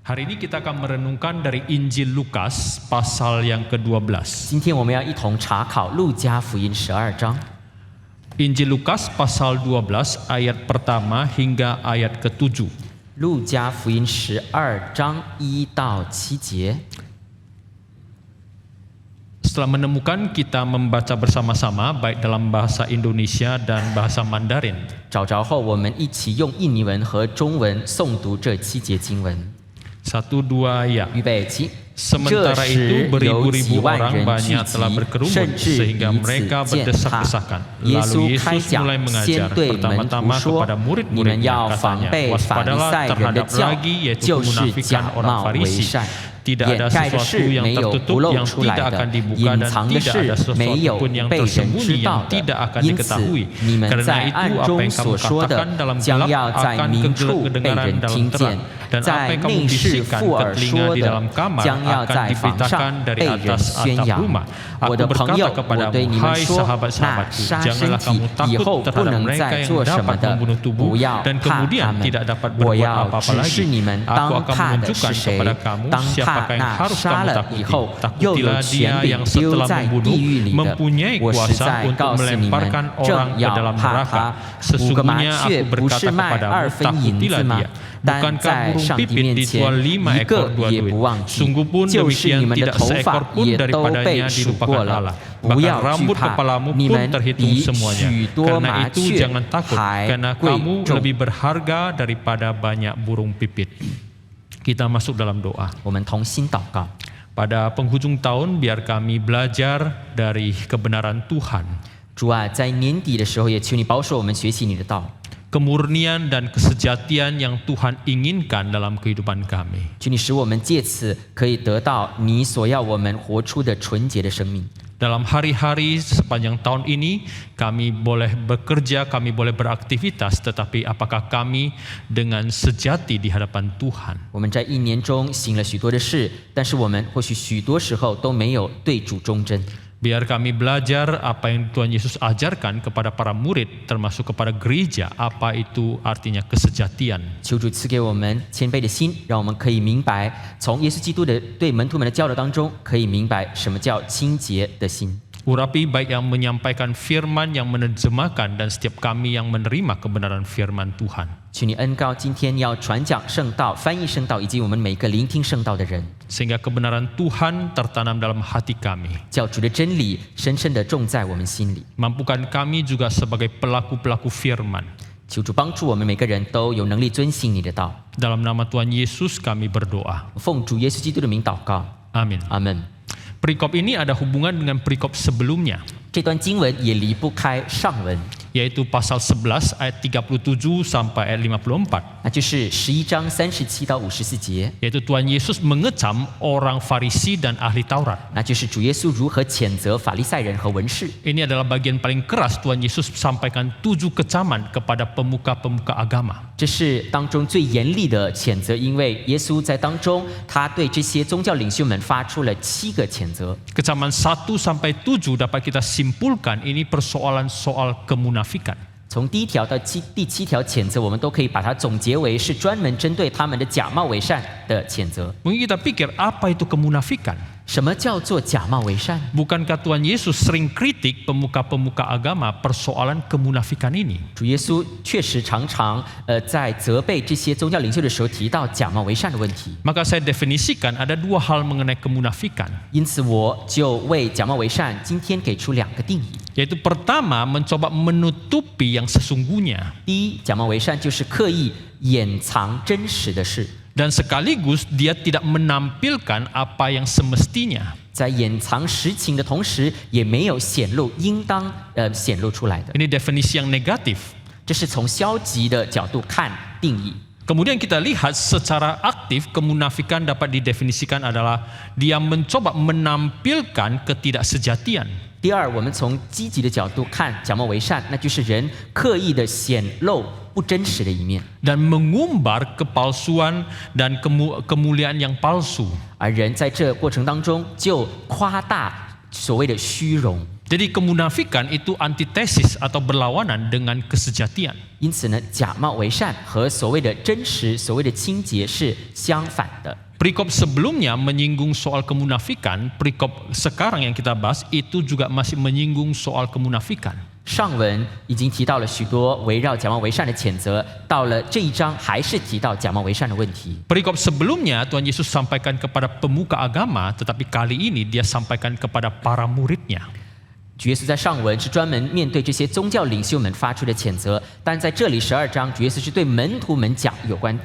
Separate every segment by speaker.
Speaker 1: Hari ini kita akan merenungkan dari Injil Lukas pasal yang ke-12.
Speaker 2: 今天我们要一同查考路加福音12章。
Speaker 1: Injil Lukas pasal 12 ayat pertama hingga ayat ke-7.
Speaker 2: 路加福音12章1到7节。
Speaker 1: Setelah menemukan, kita membaca bersama-sama baik dalam bahasa Indonesia dan bahasa Mandarin.
Speaker 2: 找着后，我们一起用印尼文和中文诵读这7节经文。
Speaker 1: 1, 2, ya.
Speaker 2: 预备起。
Speaker 1: Sementara itu beribu-ribu orang banyak telah berkerumun
Speaker 2: 甚至
Speaker 1: sehingga
Speaker 2: 彼
Speaker 1: mereka
Speaker 2: 此践踏。
Speaker 1: berdesak-desakan.
Speaker 2: 耶
Speaker 1: Lalu
Speaker 2: 稣开
Speaker 1: Yesus
Speaker 2: 讲
Speaker 1: mulai，
Speaker 2: 先
Speaker 1: mengajar
Speaker 2: 对门徒
Speaker 1: pertama-tama
Speaker 2: 说：
Speaker 1: kepada
Speaker 2: 你们
Speaker 1: murid-muridnya
Speaker 2: 要防
Speaker 1: katanya,
Speaker 2: 备法利
Speaker 1: waspadalah
Speaker 2: 赛人的
Speaker 1: terhadap
Speaker 2: 教，
Speaker 1: ragi yaitu
Speaker 2: 就是
Speaker 1: kemunafikan
Speaker 2: 假
Speaker 1: orang
Speaker 2: 冒为
Speaker 1: Farisi.
Speaker 2: 善。
Speaker 1: Tidak
Speaker 2: 掩
Speaker 1: ada
Speaker 2: 盖的
Speaker 1: sesuatu
Speaker 2: 事
Speaker 1: yang
Speaker 2: 没有
Speaker 1: tertutup
Speaker 2: 不露
Speaker 1: yang
Speaker 2: 出来
Speaker 1: tidak
Speaker 2: 的，
Speaker 1: akan dibuka
Speaker 2: 隐
Speaker 1: dan
Speaker 2: 藏的
Speaker 1: tidak ada
Speaker 2: 事没
Speaker 1: sesuatu
Speaker 2: 有
Speaker 1: pun yang
Speaker 2: 被人
Speaker 1: tersembunyi
Speaker 2: 知
Speaker 1: yang
Speaker 2: 道的。
Speaker 1: tidak akan
Speaker 2: 因此，
Speaker 1: diketahui.
Speaker 2: 你们
Speaker 1: Karena
Speaker 2: 在
Speaker 1: itu
Speaker 2: 暗
Speaker 1: apa
Speaker 2: 中
Speaker 1: yang kamu
Speaker 2: 所说的
Speaker 1: katakan dalam
Speaker 2: 将
Speaker 1: gelap
Speaker 2: 要在
Speaker 1: akan
Speaker 2: 明处被
Speaker 1: kedengaran
Speaker 2: 人
Speaker 1: dalam
Speaker 2: 听
Speaker 1: terang,
Speaker 2: 见，
Speaker 1: dan apa
Speaker 2: 在
Speaker 1: yang kamu
Speaker 2: 内室
Speaker 1: bisikan
Speaker 2: 附
Speaker 1: ke
Speaker 2: 耳
Speaker 1: telinga
Speaker 2: 说
Speaker 1: di
Speaker 2: 的
Speaker 1: dalam kamar
Speaker 2: 将要
Speaker 1: akan
Speaker 2: 在坊
Speaker 1: diberitakan
Speaker 2: 上
Speaker 1: dari
Speaker 2: 被人
Speaker 1: atas
Speaker 2: 宣
Speaker 1: atap
Speaker 2: 扬。
Speaker 1: rumah.
Speaker 2: 我
Speaker 1: Aku
Speaker 2: 的朋
Speaker 1: berkata
Speaker 2: 友，我
Speaker 1: kepadamu,
Speaker 2: 对你们
Speaker 1: hai
Speaker 2: 说，那
Speaker 1: sahabat-sahabatku,
Speaker 2: 杀身
Speaker 1: janganlah
Speaker 2: 体
Speaker 1: kamu
Speaker 2: 以后
Speaker 1: takut
Speaker 2: 不
Speaker 1: terhadap
Speaker 2: 能
Speaker 1: mereka
Speaker 2: 再
Speaker 1: yang
Speaker 2: 做什么
Speaker 1: dapat
Speaker 2: 的，
Speaker 1: membunuh tubuh
Speaker 2: 不要
Speaker 1: dan
Speaker 2: 怕
Speaker 1: kemudian
Speaker 2: 他们。
Speaker 1: tidak dapat
Speaker 2: 我
Speaker 1: berbuat
Speaker 2: 要
Speaker 1: apa-apa
Speaker 2: 指示
Speaker 1: lagi.
Speaker 2: 你们
Speaker 1: Aku
Speaker 2: 当
Speaker 1: akan
Speaker 2: 怕的是
Speaker 1: menunjukkan
Speaker 2: 谁
Speaker 1: kepada，kamu
Speaker 2: 当怕
Speaker 1: siapakah yang
Speaker 2: 那
Speaker 1: harus
Speaker 2: 杀
Speaker 1: kamu
Speaker 2: 了以
Speaker 1: takuti.
Speaker 2: 后又有
Speaker 1: Takutilah
Speaker 2: 权
Speaker 1: dia
Speaker 2: 柄
Speaker 1: yang
Speaker 2: 丢
Speaker 1: setelah
Speaker 2: 在
Speaker 1: membunuh
Speaker 2: 地狱里的。
Speaker 1: mempunyai
Speaker 2: 我实
Speaker 1: kuasa
Speaker 2: 在
Speaker 1: untuk
Speaker 2: 告诉你们，
Speaker 1: melemparkan
Speaker 2: 正
Speaker 1: orang ke
Speaker 2: 要
Speaker 1: dalam
Speaker 2: 怕
Speaker 1: neraka.
Speaker 2: 他。五个麻
Speaker 1: Sesungguhnya
Speaker 2: 雀
Speaker 1: aku
Speaker 2: 不
Speaker 1: berkata
Speaker 2: 是卖
Speaker 1: kepadamu,
Speaker 2: 2分银
Speaker 1: takutilah
Speaker 2: 子吗？
Speaker 1: dia.
Speaker 2: 但
Speaker 1: Bukankah
Speaker 2: 在
Speaker 1: burung
Speaker 2: 上帝
Speaker 1: pipit
Speaker 2: 面
Speaker 1: dijual
Speaker 2: 前，
Speaker 1: 5
Speaker 2: 一
Speaker 1: ekor
Speaker 2: 个
Speaker 1: dua
Speaker 2: 也
Speaker 1: duit?
Speaker 2: 不忘记。
Speaker 1: Sungguh pun
Speaker 2: 就是你
Speaker 1: demikian
Speaker 2: 们的
Speaker 1: tidak
Speaker 2: 头发
Speaker 1: seekor pun
Speaker 2: 也都
Speaker 1: daripadanya
Speaker 2: 被数
Speaker 1: dilupakan
Speaker 2: 过了。
Speaker 1: Allah.
Speaker 2: 不
Speaker 1: Bahkan
Speaker 2: 要惧
Speaker 1: rambut
Speaker 2: 怕，
Speaker 1: kepalamu
Speaker 2: 你
Speaker 1: pun
Speaker 2: 们
Speaker 1: terhitung
Speaker 2: 比
Speaker 1: semuanya.
Speaker 2: 许多
Speaker 1: Karena
Speaker 2: 麻
Speaker 1: itu
Speaker 2: 雀
Speaker 1: jangan takut,
Speaker 2: 还
Speaker 1: karena
Speaker 2: 贵
Speaker 1: kamu
Speaker 2: 重。
Speaker 1: lebih berharga daripada banyak burung pipit. Kita masuk dalam doa.
Speaker 2: 我们同心祷告。
Speaker 1: Pada penghujung tahun, biar kami belajar dari kebenaran Tuhan.
Speaker 2: 主啊，在年底的时候，也求你保守我们学习你的道。
Speaker 1: Kemurnian dan kesejatian yang Tuhan inginkan dalam kehidupan kami.
Speaker 2: 求你使我们借此可以得到你所要我们活出的纯洁的生命。
Speaker 1: Dalam hari-hari sepanjang tahun ini, kami boleh bekerja, kami boleh beraktivitas, tetapi apakah kami dengan sejati di hadapan Tuhan?
Speaker 2: 我们在一年中行了许多的事，但是我们或许许多时候都没有对主忠贞。
Speaker 1: Biar kami belajar apa yang Tuhan Yesus ajarkan kepada para murid, termasuk kepada gereja, apa itu artinya kesejatian.
Speaker 2: 求主赐给我们谦卑的心，让我们可以明白，从耶稣基督的对门徒们的教导当中，可以明白什么叫清洁的心。
Speaker 1: Urapi baik yang menyampaikan firman, yang menerjemahkan, dan setiap kami yang menerima kebenaran firman Tuhan.
Speaker 2: 求你恩膏今天要传讲圣道、翻译圣道，以及我们每个聆听圣道的人，
Speaker 1: Sehingga kebenaran Tuhan tertanam dalam hati kami.
Speaker 2: 叫主的真理深深的种在我们心里。
Speaker 1: Mampukan kami juga sebagai pelaku-pelaku firman.
Speaker 2: 求主帮助我们每个人都有能力遵行你的道。
Speaker 1: Dalam nama Tuhan Yesus kami berdoa.
Speaker 2: 奉主耶稣基督的名祷告，
Speaker 1: Amin.
Speaker 2: 阿门。
Speaker 1: Perikop ini ada hubungan dengan perikop sebelumnya,
Speaker 2: 这段经文也离不开上文，
Speaker 1: yaitu pasal 11 ayat 37 sampai ayat 54.
Speaker 2: 那就是11章37到54节，
Speaker 1: Yaitu Tuhan Yesus mengecam orang Farisi dan ahli Taurat.
Speaker 2: 那就是主耶稣如何谴责法利赛人和文士。
Speaker 1: Ini adalah bagian paling keras Tuhan Yesus sampaikan 7 kecaman kepada pemuka-pemuka agama.
Speaker 2: 这是当中最严厉的谴责，因为耶稣在当中，他对这些宗教领袖们发出了7个谴责。
Speaker 1: Kecaman 1 sampai 7 dapat kita simpulkan ini persoalan soal kemunafikan.
Speaker 2: 从第1条到第7条谴责，我们都可以把它总结为是专门针对他们的假冒伪善的谴责。
Speaker 1: Mungkin kita pikir apa itu kemunafikan?
Speaker 2: 什么叫做假冒伪善？
Speaker 1: Bukankah Tuhan Yesus sering kritik pemuka-pemuka agama persoalan kemunafikan ini?
Speaker 2: 主耶稣确实常常在责备这些宗教领袖的时候提到假冒伪善的问题，
Speaker 1: Maka saya definisikan ada 2 hal mengenai kemunafikan.
Speaker 2: 因此我就为假冒伪善今天给出2个定义。
Speaker 1: Yaitu pertama, mencoba menutupi yang sesungguhnya.
Speaker 2: 第一，假冒伪善就是刻意掩藏真实的事，
Speaker 1: Dan sekaligus dia tidak menampilkan apa yang semestinya.
Speaker 2: 在掩藏实情的同时，也没有显露应当显露出来的。
Speaker 1: Ini definisi yang negatif.
Speaker 2: 这是从消极的角度看定义。
Speaker 1: Kemudian kita lihat secara aktif kemunafikan dapat didefinisikan adalah dia mencoba menampilkan ketidaksejatian.
Speaker 2: 第二，我们从积极的角度看假冒伪善，那就是人刻意的显露不真实的一面，
Speaker 1: Dan mengumbar kepalsuan dan kemuliaan yang palsu.
Speaker 2: 而人在这过程当中就夸大所谓的虚荣。
Speaker 1: Jadi kemunafikan itu antitesis atau berlawanan dengan kesejatian.
Speaker 2: 因此呢，假冒为善和所谓的真实、所谓的清洁是相反的。
Speaker 1: Perikop sebelumnya menyinggung soal kemunafikan, perikop sekarang yang kita bahas itu juga masih menyinggung soal kemunafikan.
Speaker 2: 上文已经提到了许多围绕假冒为善的谴责，到了这一章还是提到假冒为善的问题。
Speaker 1: Perikop sebelumnya Tuhan Yesus sampaikan kepada pemuka agama, tetapi kali ini dia sampaikan kepada para muridnya.
Speaker 2: 主耶稣在上文是专门面对这些宗教领袖们发出的谴责，但在这里12章，主耶稣是对门徒们讲有关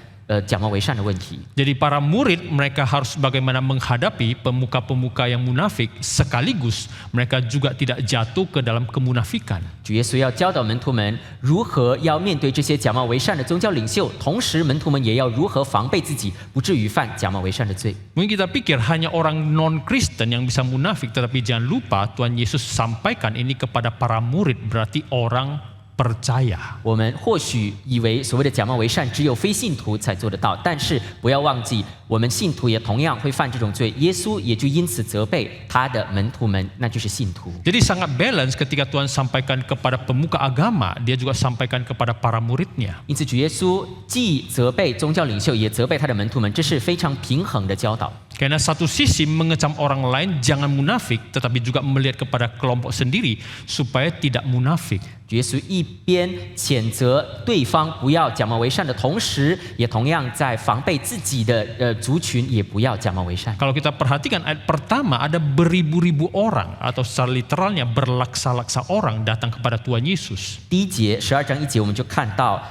Speaker 2: 假冒为善的问题。
Speaker 1: Jadi para murid mereka harus bagaimana menghadapi pemuka-pemuka yang munafik, sekaligus mereka juga tidak jatuh ke dalam kemunafikan.
Speaker 2: 主耶稣要教导门徒们如何要面对这些假冒为善的宗教领袖，同时门徒们也要如何防备自己，不至于犯假冒为善的罪。
Speaker 1: Mungkin kita pikir hanya orang non-Kristen yang bisa munafik, tetapi jangan lupa Tuhan Yesus sampaikan ini kepada para murid, berarti orang percaya.
Speaker 2: 我们或许以为所谓的假冒为善只有非信徒才做得到，但是不要忘记，我们信徒也同样会犯这种罪。耶稣也就因此责备他的门徒们，那就是信徒。
Speaker 1: Jadi sangat balance ketika Tuhan sampaikan kepada pemuka agama, dia juga sampaikan kepada para muridnya.
Speaker 2: 因此，主耶稣既责备宗教领袖，也责备他的门徒们，这是非常平衡的教导。
Speaker 1: Karena satu sisi mengecam orang lain jangan munafik, tetapi juga melihat kepada kelompok sendiri supaya tidak munafik.
Speaker 2: 主耶稣一边谴责对方不要假冒为善的同时，也同样在防备自己的族群也不要假冒为善。
Speaker 1: Kalau kita perhatikan ayat pertama, ada beribu-ribu orang atau secara literalnya berlaksa-laksa orang datang kepada Tuhan Yesus.
Speaker 2: 第一节12章1节我们就看到，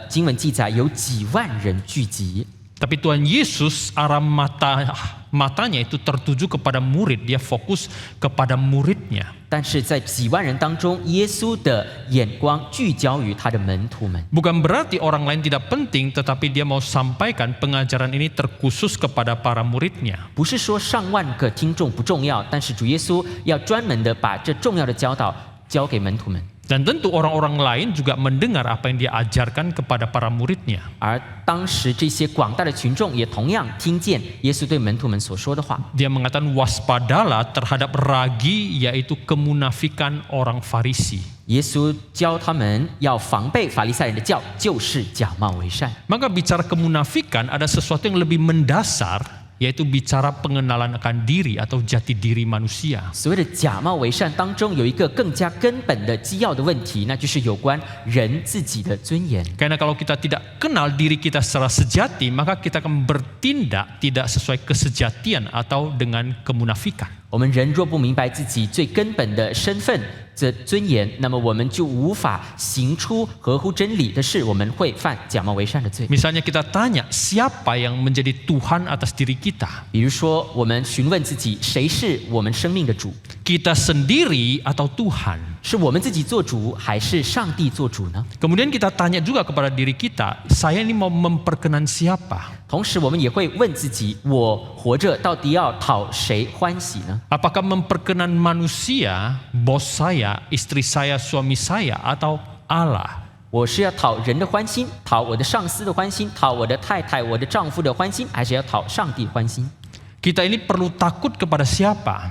Speaker 2: 经文记载有几万人聚集。
Speaker 1: Tapi Tuhan Yesus arah matanya itu tertuju kepada murid, dia fokus kepada muridnya.
Speaker 2: 但是在几万人当中，耶稣的眼光聚焦于他的门徒们。
Speaker 1: Bukan berarti orang lain tidak penting, tetapi dia mau sampaikan pengajaran ini terkhusus kepada para muridnya.
Speaker 2: 不是说上万个听众不重要，但是主耶稣要专门的把这重要的教导交给门徒们。
Speaker 1: Dan tentu orang-orang lain juga mendengar apa yang dia ajarkan kepada para muridnya.
Speaker 2: 而当时这些广大的群众也同样听见耶稣对门徒们所说的话。
Speaker 1: Dia mengatakan waspadalah terhadap ragi, yaitu kemunafikan orang Farisi.
Speaker 2: 耶稣教他们要防备法利赛人的教，就是假冒为善。
Speaker 1: Maka bicara kemunafikan ada sesuatu yang lebih mendasar, yaitu bicara pengenalan akan diri atau jati diri manusia.
Speaker 2: 所谓的假冒为善当中有一个更加根本的基要的问题，那就是有关人自己的尊严。
Speaker 1: Karena kalau kita tidak kenal diri kita secara sejati, maka kita akan bertindak tidak sesuai kesejatian atau dengan kemunafikan.
Speaker 2: 我们人若不明白自己最根本的身份的尊严，那么我们就无法行出合乎真理的事，我们会犯假冒为善的罪。
Speaker 1: Misalnya kita tanya siapa yang menjadi Tuhan atas diri kita?
Speaker 2: 比如说，我们询问自己，谁是我们生命的主？
Speaker 1: Kita sendiri atau Tuhan?
Speaker 2: 是我们自己做主，还是上帝做主呢？
Speaker 1: Kemudian kita tanya juga kepada diri kita, saya ini mau memperkenan siapa?
Speaker 2: 同时，我们也会问自己，我活着到底要讨谁欢喜呢？
Speaker 1: Apakah memperkenan manusia, bos saya, istri saya, suami saya, atau Allah?
Speaker 2: 我是要讨人的欢心，讨我的上司的欢心，讨我的太太、我的丈夫的欢心，还是要讨上帝欢心？
Speaker 1: Kita ini perlu takut kepada siapa?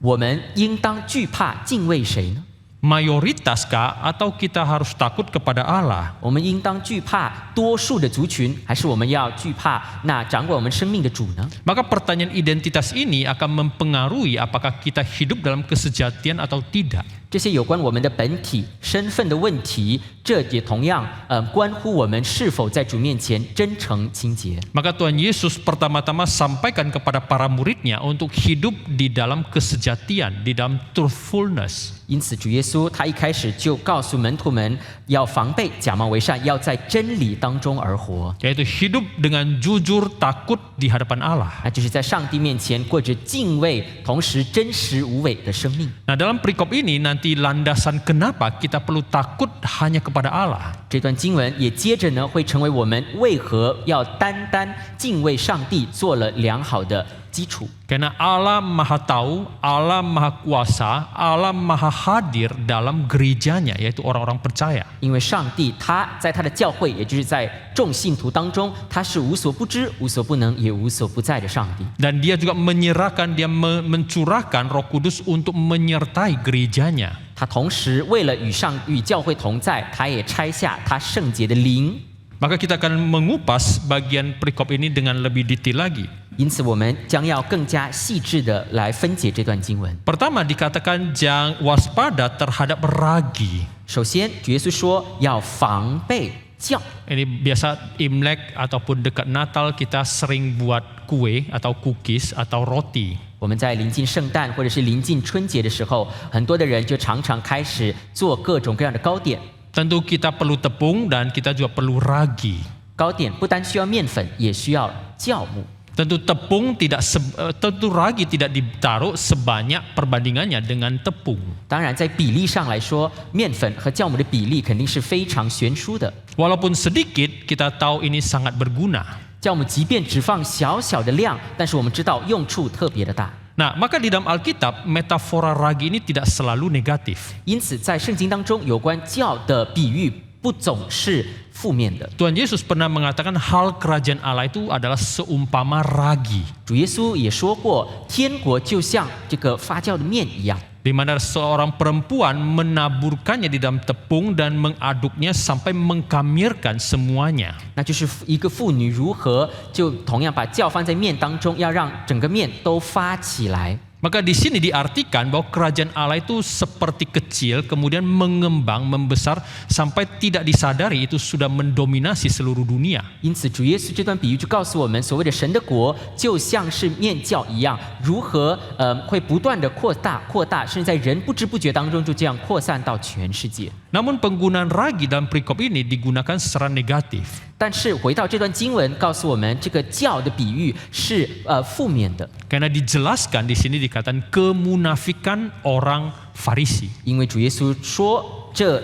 Speaker 2: 我们应当惧怕、敬畏谁呢？
Speaker 1: Mayoritas kah atau kita harus takut kepada Allah?
Speaker 2: 我们应当惧怕多数的族群，还是我们要惧怕那掌管我们生命的主呢？
Speaker 1: Maka pertanyaan identitas ini akan mempengaruhi apakah kita hidup dalam kesejatian atau tidak.
Speaker 2: 这些有关我们的本体、身份的问题，这也同样关乎我们是否在主面前真诚清洁。
Speaker 1: Maka Tuhan Yesus pertama-tama sampaikan kepada para muridnya untuk hidup di dalam kesejatian, di dalam truthfulness.
Speaker 2: 因此，主耶稣他一开始就告诉门徒们，要防备假冒为善，要在真理当中而活，
Speaker 1: Yaitu hidup dengan jujur, takut di hadapan Allah.
Speaker 2: 那就是在上帝面前过着敬畏，同时真实无伪的生命。
Speaker 1: Nah, dalam perikop ini nanti landasan kenapa kita perlu takut hanya kepada Allah.
Speaker 2: 这段经文也接着呢，会成为我们为何要单单敬畏上帝做了良好的基础。
Speaker 1: Karena Allah Maha Tahu, Allah Maha Kuasa, Allah Maha Hadir dalam gerejanya, yaitu orang-orang percaya.
Speaker 2: 因为上帝他在他的教会，也就是在众信徒当中，他是无所不知、无所不能，也无所不在的上帝。
Speaker 1: Dan dia juga menyerahkan, dia mencurahkan Roh Kudus untuk menyertai gerejanya.
Speaker 2: 他同时为了与教会同在，他也拆下他圣洁的灵。
Speaker 1: Maka kita akan mengupas bagian perikop ini dengan lebih detail lagi.
Speaker 2: 因此，我们将要更加细致的来分解这段经文。
Speaker 1: Pertama dikatakan jangan waspada terhadap ragi.
Speaker 2: 首先，主耶稣说要防备酵。
Speaker 1: Ini biasa Imlek ataupun dekat Natal kita sering buat kue atau cookies atau roti.
Speaker 2: 我们在临近圣诞或者是临近春节的时候，很多的人就常常开始做各种各样的糕点。
Speaker 1: Tentu kita perlu tepung dan kita juga perlu ragi.
Speaker 2: 糕点不单需要面粉，也需要酵母。
Speaker 1: Tentu tentu ragi tidak ditaruh sebanyak perbandingannya dengan tepung.
Speaker 2: 当然，在比例上来说，面粉和酵母的比例肯定是非常悬殊的。
Speaker 1: Walaupun sedikit, kita tahu ini sangat berguna.
Speaker 2: 酵母即便只放小小的量，但是我们知道用处特别的大。
Speaker 1: Nah, maka di dalam Alkitab, metafora ragi ini tidak selalu negatif.
Speaker 2: 因此，在圣经当中，有关酵的比喻不总是负面的。
Speaker 1: Tuhan Yesus pernah mengatakan hal kerajaan Allah itu adalah seumpama ragi.
Speaker 2: 主耶稣也说过，天国就像这个发酵的面一样。
Speaker 1: Di mana seorang perempuan menaburkannya di dalam tepung dan mengaduknya sampai mengkamirkan semuanya.
Speaker 2: 那就是一个妇女如何就同样把酵放在面当中，要让整个面都发起来。
Speaker 1: Maka di sini diartikan bahwa kerajaan Allah itu seperti kecil, kemudian mengembang, membesar, sampai tidak disadari itu sudah mendominasi seluruh dunia.
Speaker 2: 因此，主耶稣这段比喻就告诉我们，所谓的神的国就像是面酵一样，如何会不断的扩大，甚至在人不知不觉当中就这样扩散到全世界。
Speaker 1: Namun penggunaan ragi dalam perikop ini digunakan secara negatif.
Speaker 2: 但是回到这段经文，告诉我们这个酵的比喻是负面的，
Speaker 1: Karena dijelaskan di sini dikatakan kemunafikan orang Farisi.
Speaker 2: 因为主耶稣说这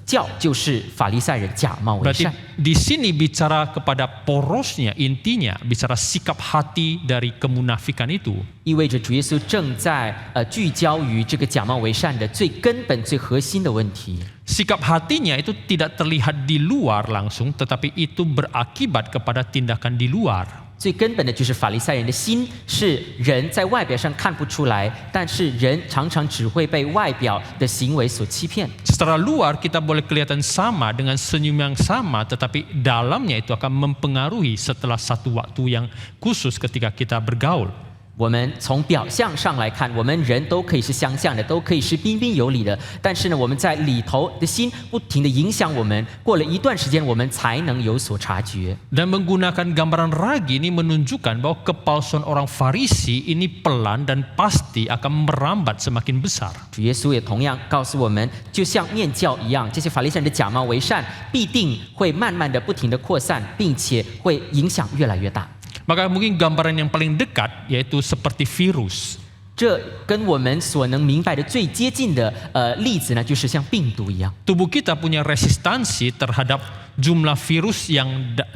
Speaker 2: 酵就是法利赛人假冒为
Speaker 1: Berarti
Speaker 2: 善。
Speaker 1: di sini bicara kepada porosnya, intinya bicara sikap hati dari kemunafikan itu.
Speaker 2: 意味着主耶稣正在聚焦于这个假冒为善的最根本、最核心的问题。
Speaker 1: Sikap hatinya itu tidak terlihat di luar langsung, tetapi itu berakibat kepada tindakan di luar.
Speaker 2: 最根本的就是法利赛人的心是人在外表上看不出来，但是人常常只会被外表的行为所欺骗。
Speaker 1: Secara luar kita boleh kelihatan sama dengan senyum yang sama, tetapi dalamnya itu akan mempengaruhi setelah satu waktu yang khusus ketika kita bergaul.
Speaker 2: 我们从表象上来看，我们人都可以是相像的，都可以是彬彬有礼的。但是呢，我们在里头的心不停地影响我们，过了一段时间，我们才能有所察觉。
Speaker 1: Dan menggunakan gambaran ragi ini menunjukkan bahwa kepalsuan orang Farisi ini pelan dan pasti akan merambat semakin besar.
Speaker 2: 主耶稣也同样告诉我们，就像面酵一样，这些法利赛人的假冒为善，必定会慢慢的、不停的扩散，并且会影响越来越大。
Speaker 1: Maka mungkin gambaran yang paling dekat yaitu seperti virus.
Speaker 2: 这跟我们所能明白的最接近的例子呢，就是像病毒一样。
Speaker 1: Tubuh kita punya resistansi terhadap jumlah virus yang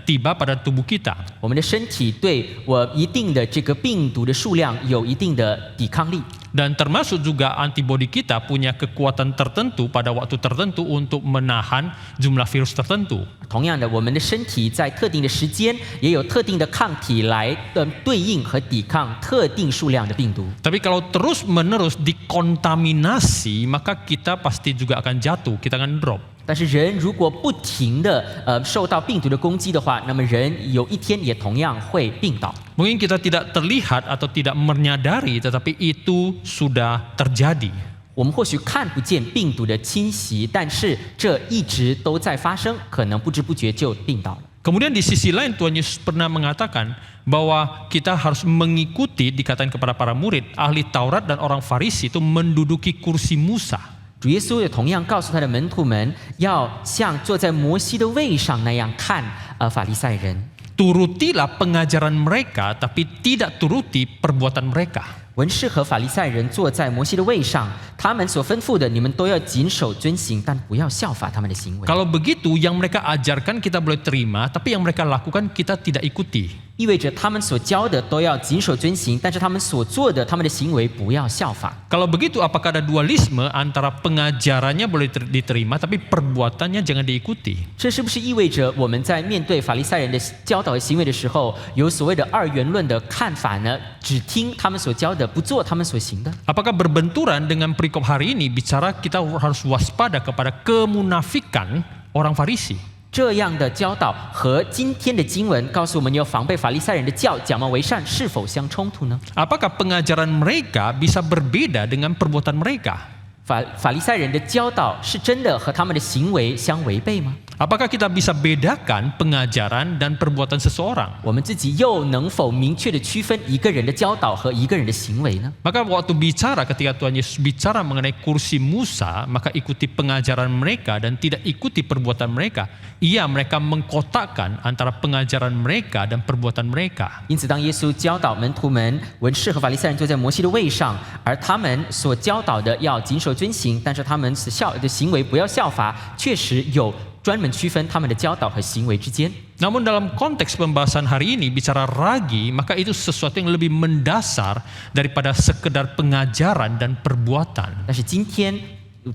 Speaker 1: tiba pada tubuh kita.
Speaker 2: 我们的身体对一定的这个病毒的数量有一定的抵抗力。
Speaker 1: Dan termasuk juga antibodi kita punya kekuatan tertentu pada waktu tertentu untuk menahan jumlah virus tertentu.
Speaker 2: 同样的，我们的身体在特定的时间也有特定的抗体来对应和抵抗特定数量的病毒。
Speaker 1: Tapi kalau terus-menerus dikontaminasi, maka kita pasti juga akan jatuh, kita akan drop.
Speaker 2: 但是人如果不停的受到病毒的攻击的话，那么人有一天也同样会病倒。
Speaker 1: Mungkin kita tidak terlihat atau tidak menyadari, tetapi itu sudah terjadi.
Speaker 2: 我们或许看不见病毒的侵袭，但是这一直都在发生，可能不知不觉就病倒了。
Speaker 1: Kemudian di sisi lain Tuhan Yesus pernah mengatakan bahwa kita harus mengikuti, dikatakan kepada para murid, ahli Taurat dan orang Farisi itu menduduki kursi Musa.
Speaker 2: 主耶稣也同样告诉他的门徒们，要像坐在摩西的位上那样看法利赛人。
Speaker 1: Turutilah pengajaran mereka, tapi tidak turuti perbuatan mereka.
Speaker 2: 文士和法利赛人坐在摩西的位上，他们所吩咐的，你们都要谨守遵行，但不要效法他们的行为。
Speaker 1: Kalau begitu, yang mereka ajarkan kita boleh terima, tapi yang mereka lakukan kita tidak ikuti.
Speaker 2: 意味着他们所教的都要谨守遵行，但是他们所做的，他们的行为不要效法。
Speaker 1: Kalau begitu, apakah ada dualisme antara pengajarannya boleh diterima, tapi perbuatannya jangan diikuti?
Speaker 2: 这是不是意味着我们在面对法利赛人的教导和行为的时候，有所谓的二元论的看法呢？只听他们所教的，不做他们所行的？
Speaker 1: Apakah berbenturan dengan perikop hari ini bicara kita harus waspada kepada kemunafikan orang Farisi?
Speaker 2: 这样的教导和今天的经文告诉我们要防备法利赛人的教假冒为善，是否相冲突呢？
Speaker 1: Apakah pengajaran mereka bisa berbeda dengan perbuatan mereka?
Speaker 2: 法利赛人的教导是真的和他们的行为相违背吗？
Speaker 1: Apakah kita bisa bedakan pengajaran dan perbuatan seseorang?
Speaker 2: 我们自己又能否明确的区分一个人的教导和一个人的行为呢？
Speaker 1: Maka waktu bicara ketika Tuhan Yesus bicara mengenai kursi Musa, maka ikuti pengajaran mereka dan tidak ikuti perbuatan mereka. Iya, mereka mengkotakkan antara pengajaran mereka dan perbuatan mereka.
Speaker 2: 因此，当耶稣教导门徒们，文士和法利赛人坐在摩西的位上，而他们所教导的要谨守遵行，但是他们的行为不要效法，确实有专门区分他们的教导和行为之间。
Speaker 1: Namun dalam konteks pembahasan hari ini bicara ragi, maka itu sesuatu yang lebih mendasar daripada sekedar pengajaran dan perbuatan.
Speaker 2: 但是今天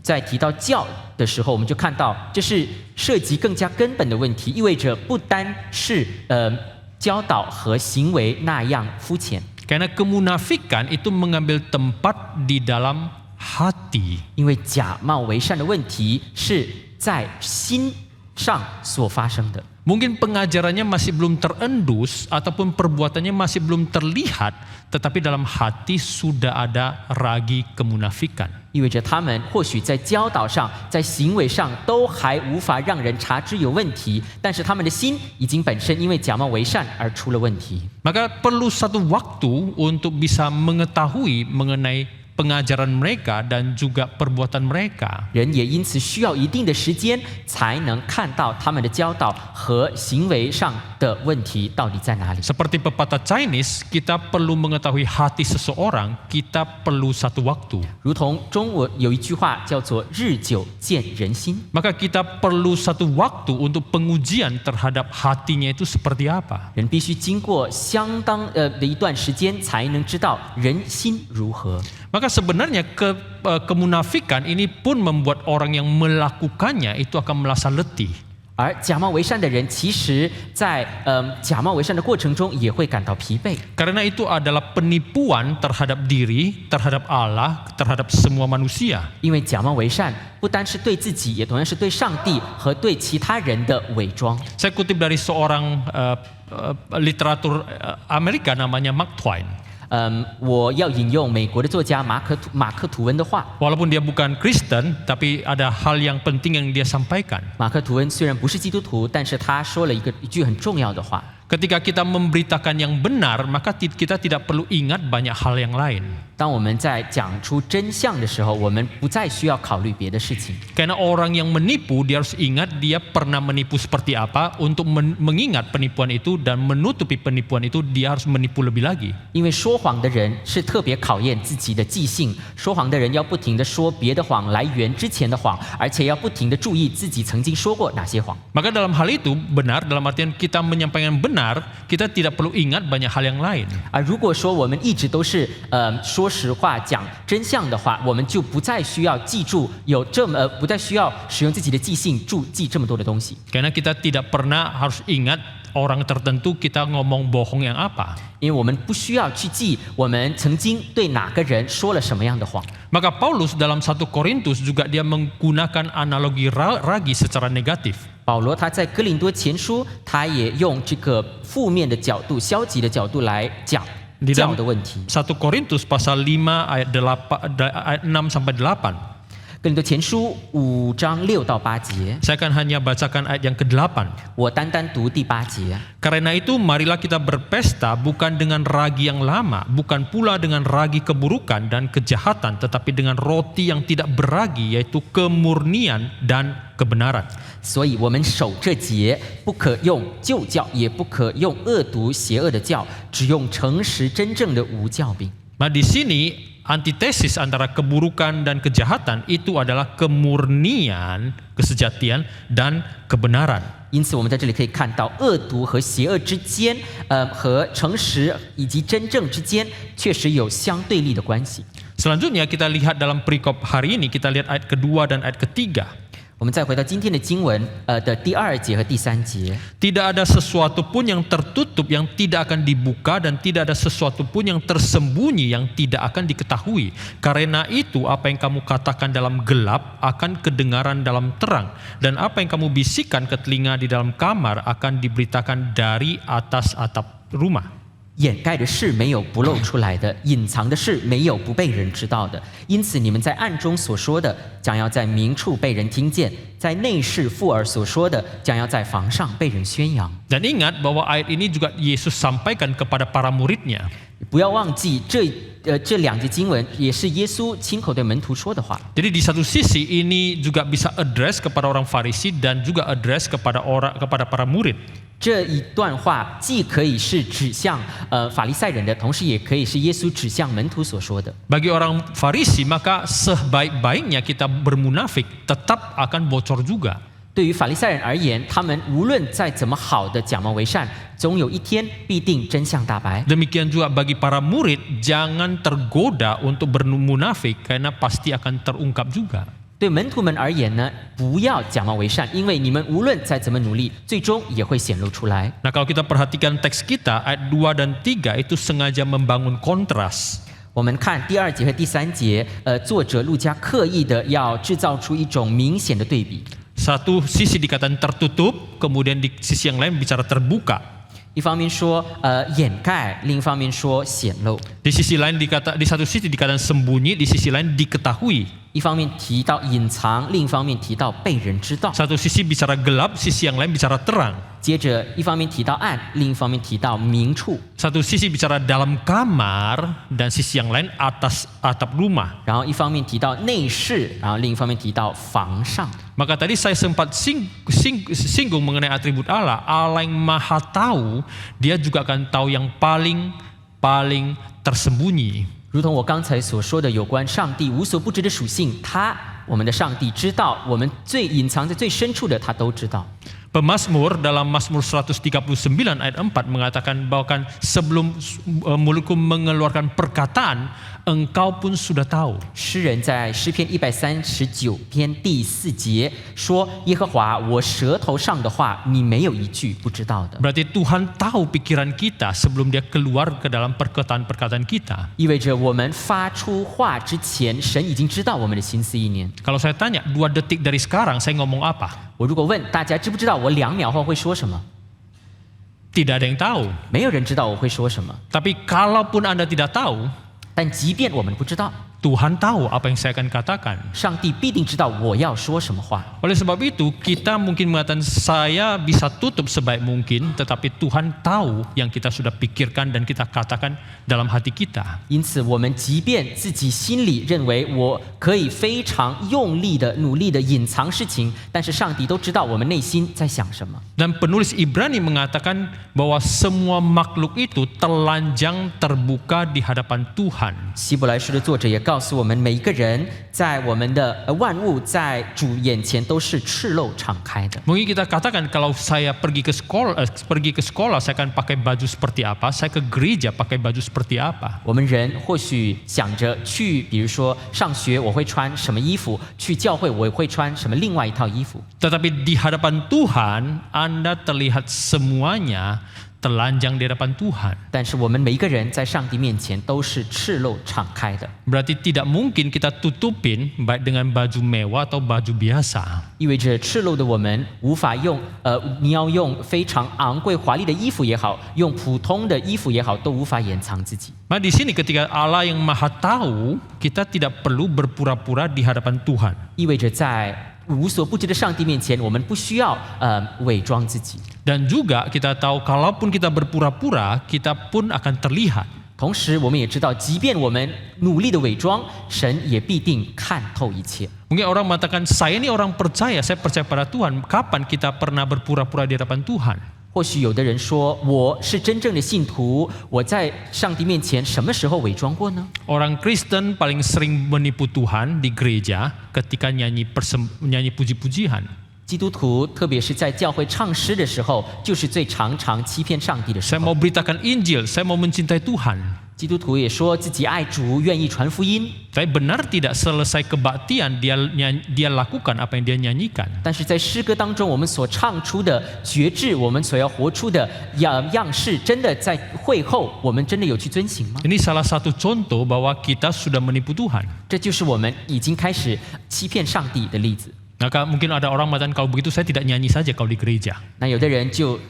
Speaker 2: 在提到教的时候，我们就看到这是涉及更加根本的问题，意味着不单是教导和行为那样肤浅。
Speaker 1: Karena kemunafikan itu mengambil tempat di dalam hati.
Speaker 2: 因为假冒为善的问题是在心上所发生的。
Speaker 1: Mungkin pengajarannya masih belum terendus ataupun perbuatannya masih belum terlihat, tetapi dalam hati sudah ada ragi kemunafikan.
Speaker 2: 意味着他们或许在教导上、在行为上都还无法让人察知有问题，但是他们的心已经本身因为假冒为善而出了问题。
Speaker 1: Maka perlu satu waktu untuk bisa mengetahui mengenai pengajaran mereka dan juga perbuatan mereka.
Speaker 2: 人也因此需要一定的时间，才能看到他们的教导和行为上的问题到底在哪里。
Speaker 1: Seperti pepatah Chinese, kita perlu mengetahui hati seseorang, kita perlu satu waktu.
Speaker 2: 如同中文有一句话叫做"日久见人心
Speaker 1: Maka kita perlu satu waktu untuk pengujian terhadap hatinya itu seperti apa.
Speaker 2: 人必须经过相当的一段时间，才能知道人心如何。
Speaker 1: Maka sebenarnya kemunafikan ini pun membuat orang yang melakukannya itu akan merasa letih.
Speaker 2: 而假冒为善的人，其实在假冒为善的过程中，也会感到疲惫。
Speaker 1: Karena itu adalah penipuan terhadap diri, terhadap Allah, terhadap semua manusia.
Speaker 2: 因为假冒为善不单是对自己，也同样是对上帝和对其他人的伪装。
Speaker 1: Saya kutip dari seorang literatur Amerika namanya Mark Twain.
Speaker 2: 我要引用美国的作家马克吐温的话。
Speaker 1: Walaupun dia bukan Kristen, tapi ada hal yang penting yang dia sampaikan.
Speaker 2: 马克吐温虽然不是基督徒，但是他说了一句很重要的话。
Speaker 1: Ketika kita memberitakan yang benar, maka kita tidak perlu ingat banyak hal yang lain.
Speaker 2: 当我们在讲出真相的时候，我们不再需要考虑别的事情。
Speaker 1: Karena orang yang menipu, dia harus ingat dia pernah menipu seperti apa. Untuk mengingat penipuan itu dan menutupi penipuan itu, dia harus menipu lebih lagi.
Speaker 2: 因为说谎的人是特别考验自己的记性，说谎的人要不停地说别的谎来圆之前的谎，而且要不停地注意自己曾经说过哪些谎。
Speaker 1: Maka dalam hal itu benar, dalam artian kita menyampaikan benar, kita tidak perlu ingat banyak hal yang lain.
Speaker 2: 而如果说我们一直都是说实话、讲真相的话，我们就不再需要记住不再需要使用自己的记性记这么多的东西。
Speaker 1: Karena kita tidak pernah harus ingat orang tertentu kita ngomong bohong yang apa.
Speaker 2: 因为我们不需要去记我们曾经对哪个人说了什么样的谎。
Speaker 1: Maka Paulus dalam 1 Korintus juga dia menggunakan analogi ragi secara negatif.
Speaker 2: 保罗他在哥林多前书，他也用这个负面的角度、消极的角度来讲
Speaker 1: Di
Speaker 2: 教
Speaker 1: dalam
Speaker 2: 的问题。
Speaker 1: 1 Korintus pasal 5 ayat 6 sampai 8.
Speaker 2: 哥林多前书5章6到8节，
Speaker 1: Saya akan hanya bacakan ayat yang ke-8.
Speaker 2: 我单读第8节。
Speaker 1: Karena itu marilah kita berpesta bukan dengan ragi yang lama, bukan pula dengan ragi keburukan dan kejahatan, tetapi dengan roti yang tidak beragi, yaitu kemurnian dan kebenaran.
Speaker 2: 所以我们守这节，不可用旧教，也不可用恶毒邪恶的教，只用诚实真正的无教饼。
Speaker 1: Nah di sini antitesis antara keburukan dan kejahatan itu adalah kemurnian, kesejatian dan kebenaran.
Speaker 2: 因此，我们在这里可以看到，恶毒和邪恶之间，和诚实以及真正之间，确实有相对立的关系。
Speaker 1: Selanjutnya kita lihat dalam perikop hari ini, kita lihat ayat kedua dan ayat ketiga.
Speaker 2: 我们再回到今天的经文的第2节和第3节。
Speaker 1: Tidak ada sesuatu pun yang tertutup yang tidak akan dibuka dan tidak ada sesuatu pun yang tersembunyi yang tidak akan diketahui. Karena itu apa yang kamu katakan dalam gelap akan kedengaran dalam terang dan apa yang kamu bisikkan ke telinga di dalam kamar akan diberitakan dari atas atap rumah.
Speaker 2: 掩盖的事没有不露出来的，隐藏的事没有不被人知道的。因此，你们在暗中所说的，将要在明处被人听见；在内室附耳所说的，将要在房上被人宣扬。
Speaker 1: Dan ingat bahwa ayat ini juga Yesus sampaikan kepada para muridnya.
Speaker 2: 不要忘记这2节经文也是耶稣亲口对门徒说的话。
Speaker 1: Jadi di satu sisi ini juga bisa address kepada orang Farisi dan juga address kepada para murid.
Speaker 2: 这一段话既可以是指向法利赛人的，同时也可以是耶稣指向门徒所说的。
Speaker 1: Bagi orang Farisi maka sebaik-baiknya kita bermunafik tetap akan bocor juga.
Speaker 2: 对于法利赛人而言，他们无论再怎么好的假冒为善，总有一天必定真相大白。
Speaker 1: Demikian juga bagi para murid jangan tergoda untuk bermunafik karena pasti akan terungkap juga.
Speaker 2: 对门徒们而言呢，不要假冒为善，因为你们无论再怎么努力，最终也会显露出来。
Speaker 1: Nah, kalau kita perhatikan teks kita ayat 2 dan 3 itu sengaja membangun kontras.
Speaker 2: 我们看第2节和第3节，作者路加刻意的要制造出一种明显的对比。
Speaker 1: Satu sisi dikatakan tertutup, kemudian di sisi yang lain bicara terbuka.
Speaker 2: 一方面说掩盖，另一方面说显露。
Speaker 1: Di satu sisi dikatakan sembunyi, di sisi lain diketahui.
Speaker 2: 一方面提到隐藏，另一方面提到被人知道。
Speaker 1: Satu sisi bicara gelap, sisi yang lain bicara terang.
Speaker 2: 接着一方面提到暗，另一方面提到明处。
Speaker 1: Satu sisi bicara dalam kamar dan sisi yang lain atas atap rumah.
Speaker 2: 然后一方面提到内室，然后另一方面提到房上。
Speaker 1: Maka tadi saya sempat singgung mengenai atribut Allah. Allah yang maha tahu, dia juga akan tahu yang paling tersembunyi.
Speaker 2: 如同我刚才所说的，有关上帝无所不知的属性，我们的上帝知道，我们最隐藏在最深处的，他都知道。
Speaker 1: Pemazmur dalam Mazmur 139 ayat 4 mengatakan bahwa sebelum mulutku mengeluarkan perkataan, engkau pun sudah tahu.
Speaker 2: 诗人在诗篇139篇第4节说：“耶和华，我舌头上的话，你没有一句不知道的。”
Speaker 1: Berarti Tuhan tahu pikiran kita sebelum dia keluar ke dalam perkataan-perkataan kita.
Speaker 2: 意味着我们发出话之前，神已经知道我们的心思意念。
Speaker 1: Kalau saya tanya 2 detik dari sekarang saya ngomong apa?
Speaker 2: 我如果问大家知不知道我2秒后会说什么，
Speaker 1: Tidak ada yang tahu.
Speaker 2: 没有人知道我会说什么。
Speaker 1: Tapi kalaupun Anda tidak tahu,
Speaker 2: 但即便我们不知道，
Speaker 1: Tuhan tahu apa yang saya akan katakan.
Speaker 2: 上帝必定知道我要说什么话。
Speaker 1: Oleh sebab itu, kita mungkin mengatakan saya bisa tutup sebaik mungkin, tetapi Tuhan tahu yang kita sudah pikirkan dan kita katakan dalam hati kita.
Speaker 2: 因此，我们即便自己心里认为我可以非常用力的、努力的隐藏事情，但是上帝都知道我们内心在想什么。
Speaker 1: Dan penulis Ibrani mengatakan bahwa semua makhluk itu telanjang terbuka di hadapan Tuhan.
Speaker 2: 希伯来书的作者也告诉我们，每一个人在我们的万物在主眼前都是赤露敞开的。
Speaker 1: Mungkin kita katakan kalau saya pergi ke sekolah saya akan pakai baju seperti apa, saya ke gereja pakai baju seperti apa.
Speaker 2: 我们人或许想着去，比如说上学我会穿什么衣服，去教会我会穿什么另外一套衣服。
Speaker 1: Tetapi di hadapan Tuhan, Anda terlihat semuanya telanjang di hadapan Tuhan.
Speaker 2: 但是我们每一个人在上帝面前都是赤露敞开的，
Speaker 1: Berarti tidak mungkin kita tutupin baik dengan baju mewah atau baju biasa.
Speaker 2: 意味着赤露的我们无法用你要用非常昂贵华丽的衣服也好，用普通的衣服也好，都无法掩藏自己。
Speaker 1: Nah di sini ketika Allah yang maha tahu, kita tidak perlu berpura-pura di hadapan Tuhan.
Speaker 2: 意味着在无所不知的上帝面前，我们不需要伪装自己。
Speaker 1: Dan juga kita tahu kalaupun kita berpura-pura, kita pun akan terlihat.
Speaker 2: 同时，我们也知道，即便我们努力的伪装，神也必定看透一切。
Speaker 1: Mungkin orang mengatakan, saya ini orang percaya, saya percaya pada Tuhan. Kapan kita pernah berpura-pura di hadapan Tuhan?
Speaker 2: 或许有的人说，我是真正的信徒，我在上帝面前什么时候伪装过呢？
Speaker 1: Orang Kristen paling sering menipu Tuhan di gereja ketika nyanyi puji-pujian.
Speaker 2: 基督徒特别是在教会唱诗的时候，就是最常欺骗上帝的时
Speaker 1: Saya
Speaker 2: 候。
Speaker 1: mau beritakan Injil, saya mau mencintai Tuhan.
Speaker 2: 基督徒也说自己爱主，愿意传福音。
Speaker 1: Tapi benar tidak selesai kebaktian dia lakukan apa yang dia nyanyikan.
Speaker 2: 但是在诗歌当中，我们所唱出的觉志，我们所要活出的样式，真的在会后，我们真的有去遵行吗？
Speaker 1: Ini salah satu contoh bahwa kita sudah menipu Tuhan.
Speaker 2: 这就是我们已经开始欺骗上帝的例子。
Speaker 1: Maka mungkin ada orang mengatakan kalau begitu saya tidak nyanyi saja kalau di gereja.
Speaker 2: 那有的人就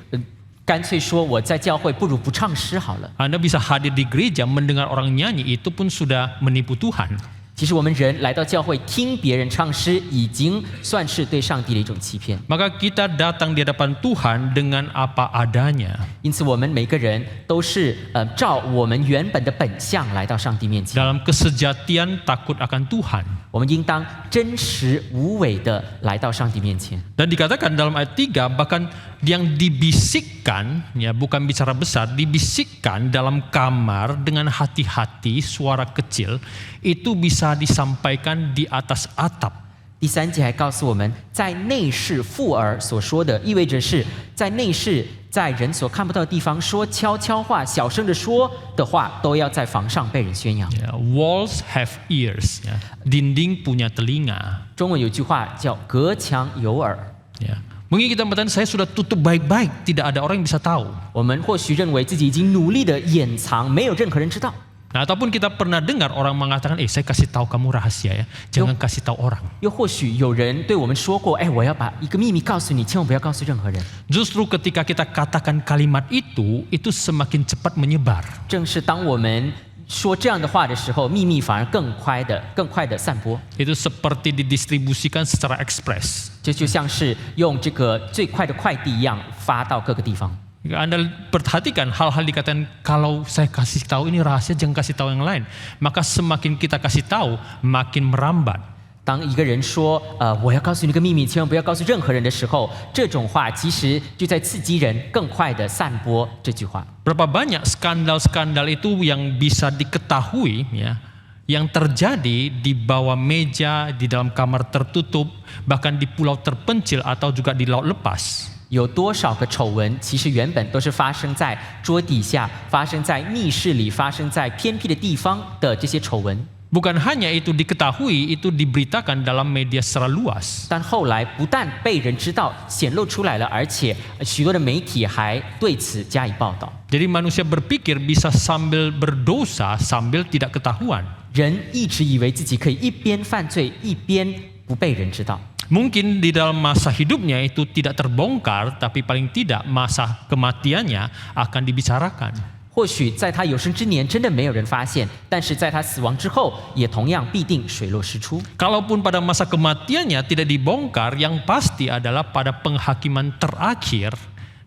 Speaker 2: 干脆说我在教会不如不唱诗好了。
Speaker 1: Anda bisa hadir di gereja mendengar orang nyanyi itu pun sudah menipu Tuhan.
Speaker 2: 其实我们人来到教会听别人唱诗，已经算是对上帝的一种欺骗。
Speaker 1: Maka kita datang di hadapan Tuhan dengan apa adanya.
Speaker 2: 因此，我们每个人都是照我们原本的本相来到上帝面前。
Speaker 1: Dalam kesejatian takut akan Tuhan.
Speaker 2: 我们应当真实无伪的来到上帝面前。
Speaker 1: Dan dikatakan dalam ayat 3 bahkan yang dibisikkan, ya bukan bicara besar, dibisikkan dalam kamar dengan hati-hati suara kecil itu bisa disampaikan di atas atap.
Speaker 2: 第3节还告诉我们，在内室附耳所说的，意味着是在内室，在人所看不到的地方说悄悄话、小声的说的话，都要在房上被人宣扬。
Speaker 1: Ya, walls have ears, ya. Dinding punya telinga.
Speaker 2: 中文有句话叫“隔墙有耳
Speaker 1: Ya. Mungkin kita mengatakan saya sudah tutup baik-baik, tidak ada orang yang bisa tahu. ”。
Speaker 2: 我们或许认为自己已经努力的掩藏，没有任何人知道。
Speaker 1: Nah, ataupun kita pernah dengar orang mengatakan, saya kasih tahu kamu rahasia ya, jangan kasih tahu orang.
Speaker 2: 又或许有人对我们说过：“我要把一个秘密告诉你，千万不要告诉任何人。”
Speaker 1: Justru ketika kita katakan kalimat itu semakin cepat menyebar.
Speaker 2: 正是当我们说这样的话的时候，秘密反而更快的散播。
Speaker 1: Itu seperti didistribusikan secara ekspres.
Speaker 2: 这就像是用这个最快的快递一样发到各个地方。
Speaker 1: Anda perhatikan hal-hal dikatakan kalau saya kasih tahu ini rahasia jangan kasih tahu yang lain. Maka semakin kita kasih tahu makin merambat.
Speaker 2: 当一个人说我要告诉你一个秘密，千万不要告诉任何人的时候，这种话其实就在刺激人更快的散播这句话。
Speaker 1: Berapa banyak skandal-skandal itu yang bisa diketahui ya, yang terjadi di bawah meja, di dalam kamar tertutup, bahkan di pulau terpencil atau juga di laut lepas.
Speaker 2: 有多少个丑闻，其实原本都是发生在桌底下、发生在密室里、发生在偏僻的地方的这些丑闻。
Speaker 1: Bukan hanya itu diketahui, itu diberitakan dalam media secara luas.
Speaker 2: 但后来不但被人知道、显露出来了，而且许多的媒体还对此加以报道。
Speaker 1: Jadi manusia berpikir bisa sambil berdosa sambil tidak ketahuan.
Speaker 2: 人一直以为自己可以一边犯罪一边不被人知道。
Speaker 1: Mungkin di dalam masa hidupnya itu tidak terbongkar, tapi paling tidak masa kematiannya akan dibicarakan.
Speaker 2: 或许在他有生之年真的没有人发现，但是在他死亡之后，也同样必定水落石出。
Speaker 1: Kalaupun pada masa kematiannya tidak dibongkar, yang pasti adalah pada penghakiman terakhir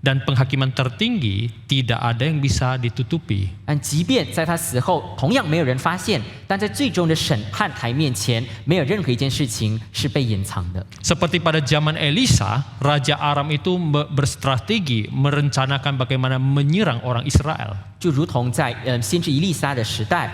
Speaker 1: dan penghakiman tertinggi tidak ada yang bisa ditutupi.
Speaker 2: 但即便在他死后，同样没有人发现，但在最终的审判台面前，没有任何一件事情是被隐藏的。
Speaker 1: Seperti pada zaman Elisa, Raja Aram itu berstrategi merencanakan bagaimana menyerang orang Israel.
Speaker 2: 就如同在先知以利沙的时代，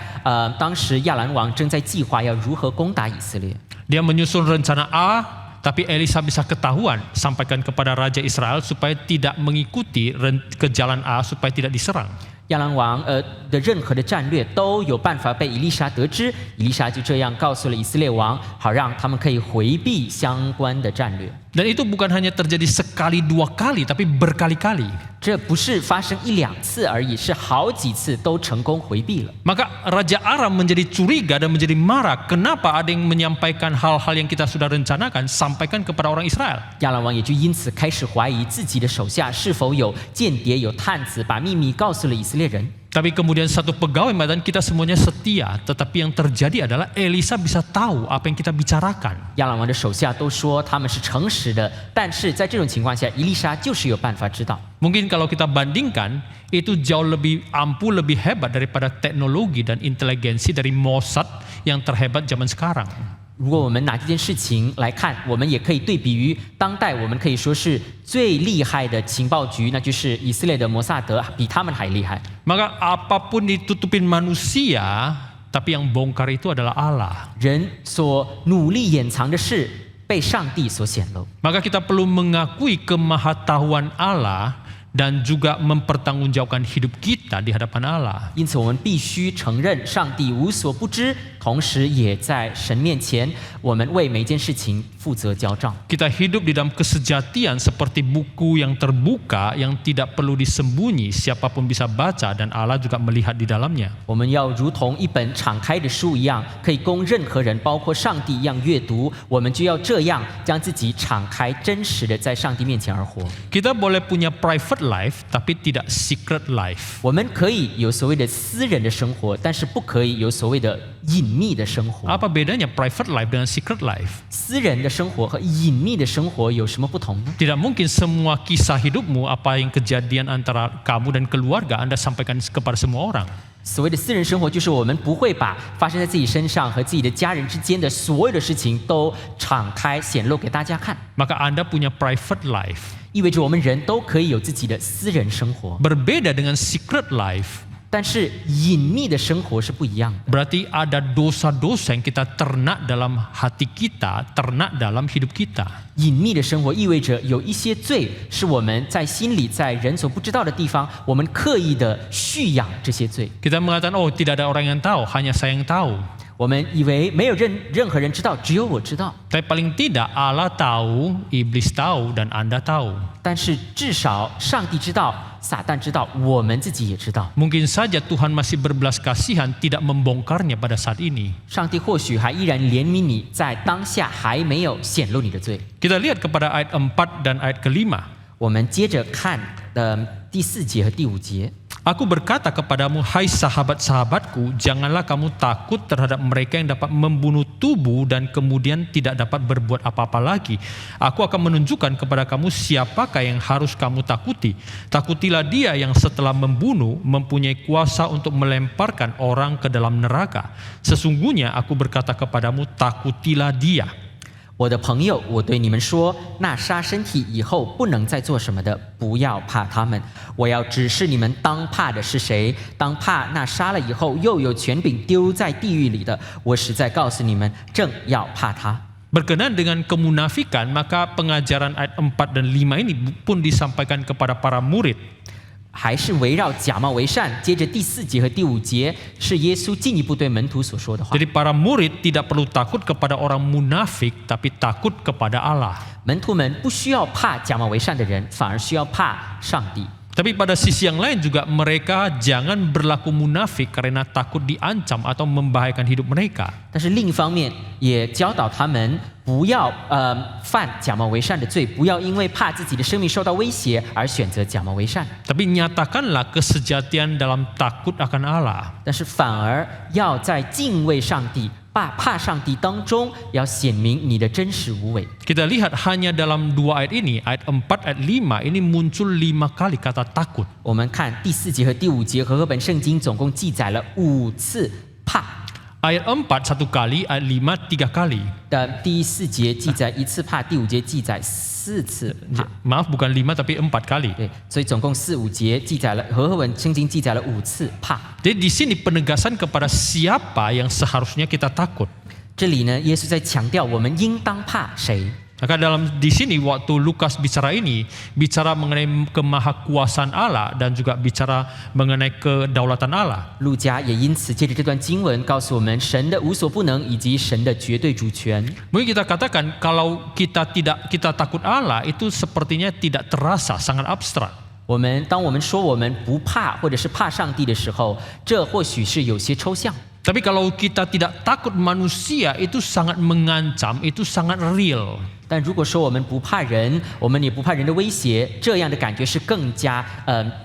Speaker 2: 当时亚兰王正在计划要如何攻打以色列。
Speaker 1: Dia menyusun rencana A, tapi Elisa bisa ketahuan, sampaikan kepada Raja Israel supaya tidak mengikuti ke jalan A supaya tidak diserang.
Speaker 2: 亚兰王的任何的战略都有办法被以利沙得知，以利沙就这样告诉了以色列王，好让他们可以回避相关的战略。
Speaker 1: Dan itu bukan hanya terjadi sekali dua kali, tapi berkali-kali.
Speaker 2: 这不是发生1、2次而已，是好几次都成功回避了。
Speaker 1: Maka Raja Aram menjadi curiga dan menjadi marah. Kenapa ada yang menyampaikan hal-hal yang kita sudah rencanakan, sampaikan kepada orang Israel?
Speaker 2: 亚兰王也就因此开始怀疑自己的手下是否有间谍、有探子，把秘密告诉了以色列人。
Speaker 1: Tapi kemudian satu pegawai mengatakan kita semuanya setia. Tetapi yang terjadi adalah Elisa bisa tahu apa yang kita bicarakan.
Speaker 2: 亚兰王的手下都说他们是诚实的，但是在这种情况下，以利沙就是有办法知道。
Speaker 1: Mungkin kalau kita bandingkan, itu jauh lebih ampuh, lebih hebat daripada teknologi dan inteligensi dari Mossad yang terhebat zaman sekarang.
Speaker 2: 如果我们拿这件事情来看，我们也可以对比于当代，我们可以说是最厉害的情报局，那就是以色列的摩萨德，比他们还厉害。
Speaker 1: Maka apapun ditutupin manusia, tapi yang bongkar itu adalah Allah.
Speaker 2: 人所努力掩藏的事，被上帝所显露。
Speaker 1: Maka kita perlu mengakui kemahatauan Allah dan juga mempertanggungjawabkan hidup kita di hadapan Allah.
Speaker 2: 因此，我们必须承认上帝无所不知，同时也在神面前，我们为每件事情负责交账。
Speaker 1: Kita hidup di dalam kesejatian seperti buku yang terbuka yang tidak perlu disembunyi, siapapun bisa baca dan Allah juga melihat di dalamnya.
Speaker 2: 我们要如同一本敞开的书一样，可以供任何人，包括上帝一样阅读。我们就要这样将自己敞开，真实的在上帝面前而活。
Speaker 1: Kita boleh punya private life tapi tidak secret life.
Speaker 2: 我们可以有所谓的私人的生活，但是不可以有所谓的隐秘的生活。
Speaker 1: Apa bedanya private life dengan secret life?
Speaker 2: 私人的生活和隐秘的生活有什么不同呢？
Speaker 1: Tidak mungkin semua kisah hidupmu, apa yang kejadian antara kamu dan keluarga Anda sampaikan kepada semua orang.
Speaker 2: 所谓的私人生活，就是我们不会把发生在自己身上和自己的家人之间的所有的事情都敞开显露给大家看。
Speaker 1: Maka Anda punya private life.
Speaker 2: 意味着我们人都可以有自己的私人生活，
Speaker 1: Berbeda dengan secret life.
Speaker 2: 但是隐秘的生活是不一样的。
Speaker 1: Berarti ada dosa-dosa yang kita ternak dalam hati kita, ternak dalam hidup kita.
Speaker 2: 隐秘的生活意味着有一些罪是我们在心里，在人所不知道的地方，我们刻意的蓄养这些罪。
Speaker 1: Kita mengatakan, oh tidak ada orang yang tahu, hanya saya yang tahu.
Speaker 2: 我们以为没有任何人知道，只有我知道。
Speaker 1: Tapi paling tidak Allah tahu, iblis tahu, dan Anda tahu.
Speaker 2: 但是至少上帝知道，撒旦知道，我们自己也知道。
Speaker 1: Mungkin saja Tuhan masih berbelas kasihan tidak membongkarnya pada saat ini.
Speaker 2: 上帝或许还依然怜悯你，在当下还没有显露你的罪。
Speaker 1: Kita lihat kepada ayat 4 dan ayat ke-5.
Speaker 2: 我们接着看第4节和第5节。
Speaker 1: Aku berkata kepadamu, hai sahabat-sahabatku, janganlah kamu takut terhadap mereka yang dapat membunuh tubuh dan kemudian tidak dapat berbuat apa-apa lagi. Aku akan menunjukkan kepada kamu siapakah yang harus kamu takuti. Takutilah dia yang setelah membunuh mempunyai kuasa untuk melemparkan orang ke dalam neraka. Sesungguhnya aku berkata kepadamu, takutilah dia.
Speaker 2: 我的朋友，我对你们说，那杀身体以后不能再做什么的，不要怕他们。我要指示你们当怕的是谁，当怕那杀了以后又有权柄丢在地狱里的。我实在告诉你们，正要怕他。
Speaker 1: Berkenaan dengan kemunafikan, maka pengajaran ayat 4 dan 5 ini pun disampaikan kepada para murid.
Speaker 2: 还是围绕假冒为善，接着第4节和第5节是耶稣进一步对门徒所说的话。
Speaker 1: Jadi para murid tidak perlu takut kepada orang munafik, tapi takut kepada Allah.
Speaker 2: 门徒们不需要怕假冒为善的人，反而需要怕上帝。
Speaker 1: Tapi pada sisi yang lain juga mereka jangan berlaku munafik karena takut diancam atau membahayakan hidup mereka.
Speaker 2: 但是另一方面，也教导他们不要犯假冒为善的罪，不要因为怕自己的生命受到威胁而选择假冒为善。
Speaker 1: Tapi nyatakanlah kesejatian dalam takut akan Allah.
Speaker 2: 但是反而要在敬畏上帝、怕上帝当中，要显明你的真实无伪。
Speaker 1: Kita lihat hanya dalam 2 ayat ini, ayat 4, ayat 5, ini muncul 5 kali kata takut.
Speaker 2: 我们看第4节和第5节，和合本圣经总共记载了5次怕。
Speaker 1: Ayat 4 1 kali, ayat 5 3 kali.
Speaker 2: 第4节记载1次怕，第5节记载4次怕。
Speaker 1: Maaf, bukan 5 tapi 4 kali.
Speaker 2: 对，所以总共4、5节记载了，和合本圣经记载了5次怕。
Speaker 1: Jadi di sini penegasan kepada siapa yang seharusnya kita takut.
Speaker 2: 这里呢，耶稣在强调我们应当怕谁。
Speaker 1: Maka di sini waktu Lukas bicara ini, bicara mengenai kemahakuasaan Allah dan juga bicara mengenai kedaulatan Allah.
Speaker 2: 路加也因此借着这段经文告诉我们神的无所不能以及神的绝对主权。
Speaker 1: Mungkin kita katakan kalau kita takut Allah itu sepertinya tidak terasa, sangat abstrak.
Speaker 2: 当我们说我们不怕或者是怕上帝的时候，这或许是有些抽象。
Speaker 1: Tapi kalau kita tidak takut manusia itu sangat mengancam, itu sangat real.
Speaker 2: 但如果说我们不怕人，我们也不怕人的威胁，这样的感觉是更加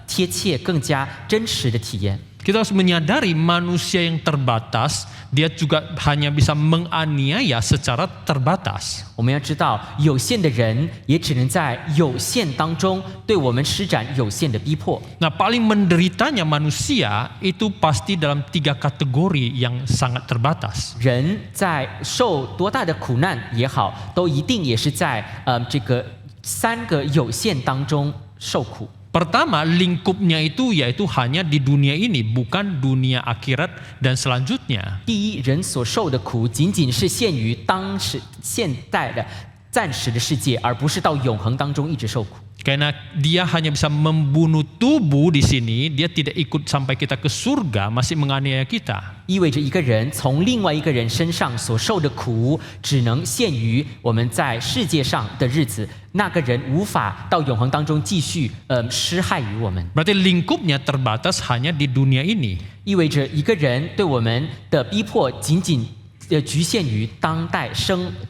Speaker 2: 贴切、更加真实的体验。
Speaker 1: Kita harus menyadari manusia yang terbatas, dia juga hanya bisa menganiaya secara terbatas.
Speaker 2: 我们要知道，有限的人也只能在有限当中对我们施展有限的逼迫。
Speaker 1: Nah, paling menderitanya manusia itu pasti dalam 3 kategori yang sangat terbatas.
Speaker 2: 人在受多大的苦难也好，都一定也是在这个3个有限当中受苦。
Speaker 1: Pertama, lingkupnya itu yaitu hanya di dunia ini, bukan dunia akhirat dan selanjutnya.
Speaker 2: 第一，人所受的苦仅仅是限于现在的暂时的世界，而不是到永恒当中一直受苦。
Speaker 1: Karena dia hanya bisa membunuh tubuh di sini, dia tidak ikut sampai kita ke surga, masih menganiaya kita.
Speaker 2: 意味着一个人从另外一个人身上所受的苦，只能限于我们在世界上的日子，那个人无法到永恒当中继续施害于我们。
Speaker 1: Berarti lingkupnya terbatas hanya di dunia ini.
Speaker 2: 意味着一个人对我们的逼迫仅仅局限于当代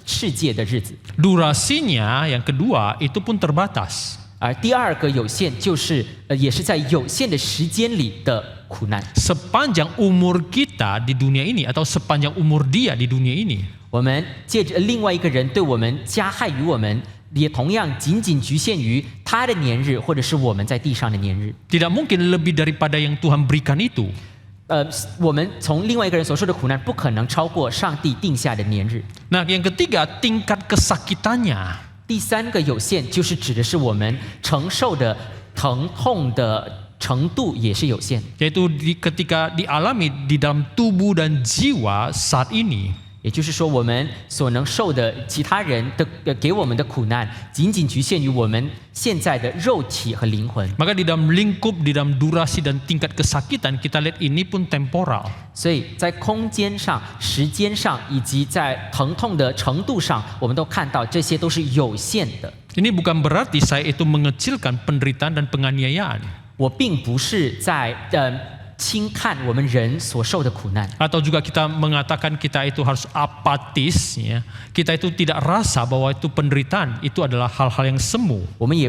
Speaker 2: 世界的日子。
Speaker 1: Durasinya yang kedua itu pun terbatas.
Speaker 2: 而第二个有限就是也是在有限的时间里的苦难。
Speaker 1: Sepanjang umur kita di dunia ini atau sepanjang umur dia di dunia ini.
Speaker 2: 我们借着另外一个人对我们加害于我们，也同样仅仅局限于他的年日，或者是我们在地上的年日。
Speaker 1: Tidak mungkin lebih daripada yang Tuhan berikan itu.
Speaker 2: 我们从另外一个人所受的苦难，不可能超过上帝定下的年日。
Speaker 1: Nah, yang ketiga tingkat kesakitannya.
Speaker 2: 第三个有限，就是指的是我们承受的疼痛的程度也是有限，
Speaker 1: Yaitu ketika dialami di dalam tubuh dan jiwa saat ini.
Speaker 2: 也就是说，我们所能受的其他人的给我们的苦难，仅仅局限于我们现在的肉体和灵魂。
Speaker 1: Maka di dalam lingkup, di dalam durasi dan tingkat kesakitan kita lihat ini pun temporal.
Speaker 2: 所以在空间上、时间上，以及在疼痛的程度上，我们都看到这些都是有限的。
Speaker 1: Ini bukan berarti saya itu mengecilkan penderitaan dan penganiayaan.
Speaker 2: 我并不是在轻看我们人所受的苦难，
Speaker 1: Atau juga kita mengatakan kita itu harus apatis, ya. Kita itu tidak rasa bahwa itu penderitaan, itu adalah hal-hal yang semu.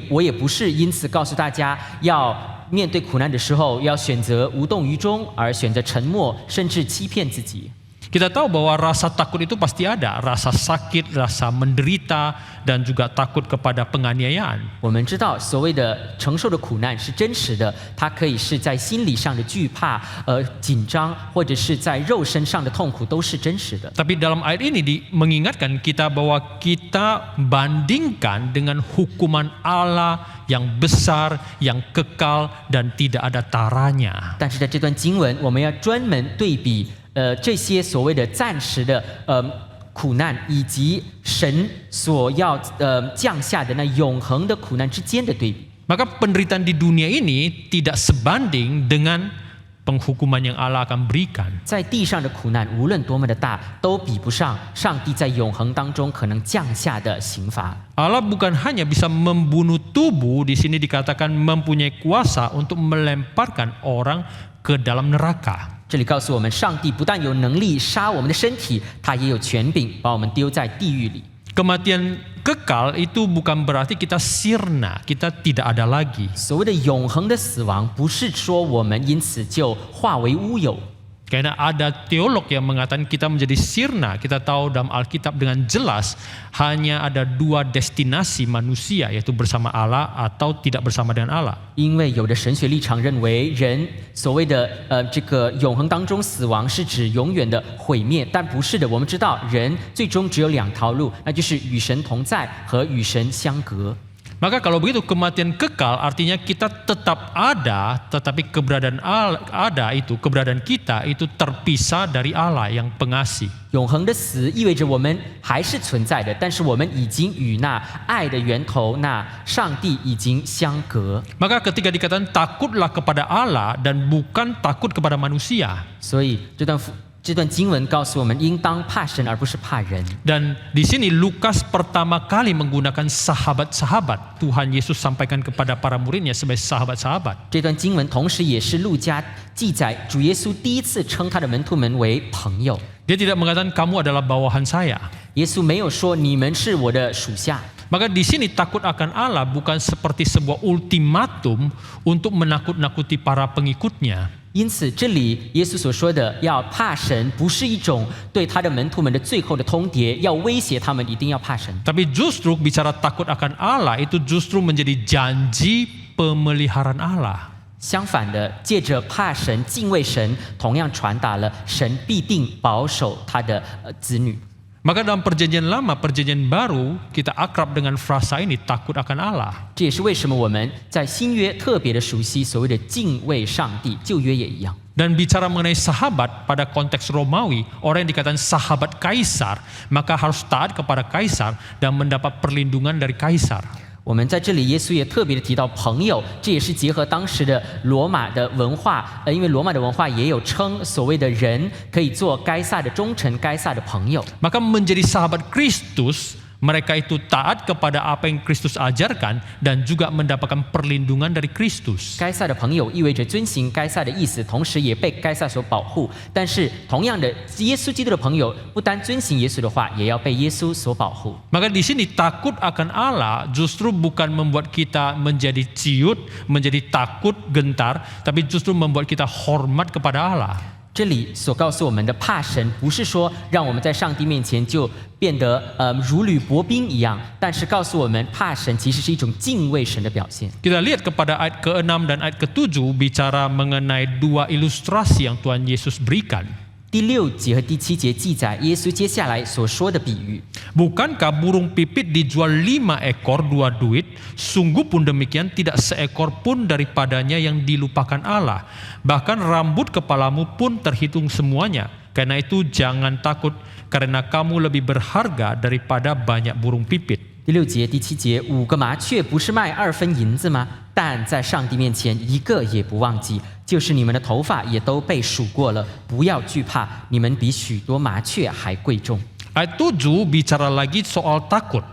Speaker 2: 我也不是因此告诉大家要面对苦难的时候要选择无动于衷，而选择沉默，甚至欺骗自己。
Speaker 1: Kita tahu bahwa rasa takut itu pasti ada, rasa sakit, rasa menderita, dan juga takut kepada penganiayaan.
Speaker 2: 我们知道，所谓的承受的苦难是真实的，它可以是在心理上的惧怕、紧张，或者是在肉身上的痛苦，都是真实的。
Speaker 1: Tapi dalam ayat ini mengingatkan kita bahwa kita bandingkan dengan hukuman Allah yang besar, yang kekal, dan tidak ada taranya.
Speaker 2: 但是在这段经文，我们要专门对比这些所谓的暂时的苦难，以及神所要降下的那永恒的苦难之间的对比。
Speaker 1: Maka penderitaan di dunia ini tidak sebanding dengan penghukuman yang Allah akan berikan.
Speaker 2: 在地上的苦难无论多么的大，都比不上上帝在永恒当中可能降下的刑罚。
Speaker 1: Allah bukan hanya bisa membunuh tubuh, di sini dikatakan mempunyai kuasa untuk melemparkan orang ke dalam neraka.
Speaker 2: 这里告诉我们，上帝不但有能力杀我们的身体，他也有权柄把我们丢在地狱里。
Speaker 1: Kematian kekal itu bukan berarti kita sirna, kita tidak ada lagi.
Speaker 2: 所谓的永恒的死亡，不是说我们因此就化为乌有。
Speaker 1: Karena ada teolog yang mengatakan kita menjadi sirna. Kita tahu dalam Alkitab dengan jelas hanya ada dua destinasi manusia, yaitu bersama Allah atau tidak bersama dengan Allah.
Speaker 2: 因为有的神学立场认为，人所谓的这个永恒当中死亡是指永远的毁灭，但不是的。我们知道，人最终只有两条路，那就是与神同在和与神相隔。
Speaker 1: Maka kalau begitu kematian kekal artinya kita tetap ada, tetapi keberadaan kita itu terpisah dari Allah yang pengasih.
Speaker 2: 永恒的死意味着我们还是存在的，但是我们已经与那爱的源头，那上帝已经相隔。
Speaker 1: Maka ketika dikatakan takutlah kepada Allah dan bukan takut kepada manusia.
Speaker 2: 所以这段经文告诉我们，应当怕神而不是怕人。
Speaker 1: Dan di sini Lukas pertama kali menggunakan sahabat-sahabat. Tuhan Yesus sampaikan kepada para muridnya sebagai sahabat-sahabat.
Speaker 2: 这段经文同时也是路加记载主耶稣第一次称他的门徒们为朋友。
Speaker 1: Dia tidak mengatakan kamu adalah bawahan saya.
Speaker 2: 耶稣没有说你们是我的属下。
Speaker 1: Maka di sini takut akan Allah bukan seperti sebuah ultimatum untuk menakut-nakuti para pengikutnya.
Speaker 2: 因此，这里耶稣所说的要怕神，不是一种对他的门徒们的最后的通牒，要威胁他们一定要怕神。
Speaker 1: Tapi justru bicara takut akan Allah itu justru menjadi janji pemeliharaan Allah.
Speaker 2: 相反的，借着怕神、敬畏神，同样传达了神必定保守他的子女。
Speaker 1: Maka dalam perjanjian lama, perjanjian baru, kita akrab dengan frasa ini, takut akan Allah.
Speaker 2: 这也是为什么我们在新约特别的熟悉所谓的敬畏上帝，旧约也一样。
Speaker 1: Dan bicara mengenai sahabat pada konteks Romawi, orang yang dikatakan sahabat kaisar, maka harus taat kepada kaisar dan mendapat perlindungan dari kaisar.
Speaker 2: 我们在这里，耶稣也特别的提到朋友，这也是结合当时的罗马的文化，因为罗马的文化也有称所谓的人可以做该撒的忠臣、该撒的朋友。
Speaker 1: Maka menjadi sahabat Kristus, mereka itu taat kepada apa yang Kristus ajarkan dan juga mendapatkan perlindungan dari Kristus.
Speaker 2: 该撒的朋友意味着遵行该撒的意思，同时也被该撒所保护。但是同样的，耶稣基督的朋友不单遵行耶稣的话，也要被耶稣所保护。
Speaker 1: Maka di sini takut akan Allah justru bukan membuat kita menjadi ciut, menjadi takut, gentar, tapi justru membuat kita hormat kepada Allah.
Speaker 2: 这里所告诉我们的怕神，不是说让我们在上帝面前就变得如履薄冰一样，但是告诉我们怕神其实是一种敬畏神的表现。
Speaker 1: Kita lihat kepada ayat ke-6 dan ayat ke-7 bicara mengenai dua ilustrasi yang Tuhan Yesus berikan.
Speaker 2: 第6节和第7节记载耶稣接下来所说的比喻。
Speaker 1: Bukankah burung pipit dijual 5 ekor 2 duit? Sungguh pun demikian tidak seekor pun daripadanya yang dilupakan Allah. Bahkan rambut kepalamu pun terhitung semuanya. Karena itu jangan takut, karena kamu lebih berharga daripada banyak burung pipit.
Speaker 2: 第6节、第7节，5个麻雀不是卖2分银子吗？但在上帝面前一个也不忘记，就是你们的头发也都被数过了。不要惧怕，你们比许多麻雀还贵重。
Speaker 1: Ayat 7 bicara lagi soal takut.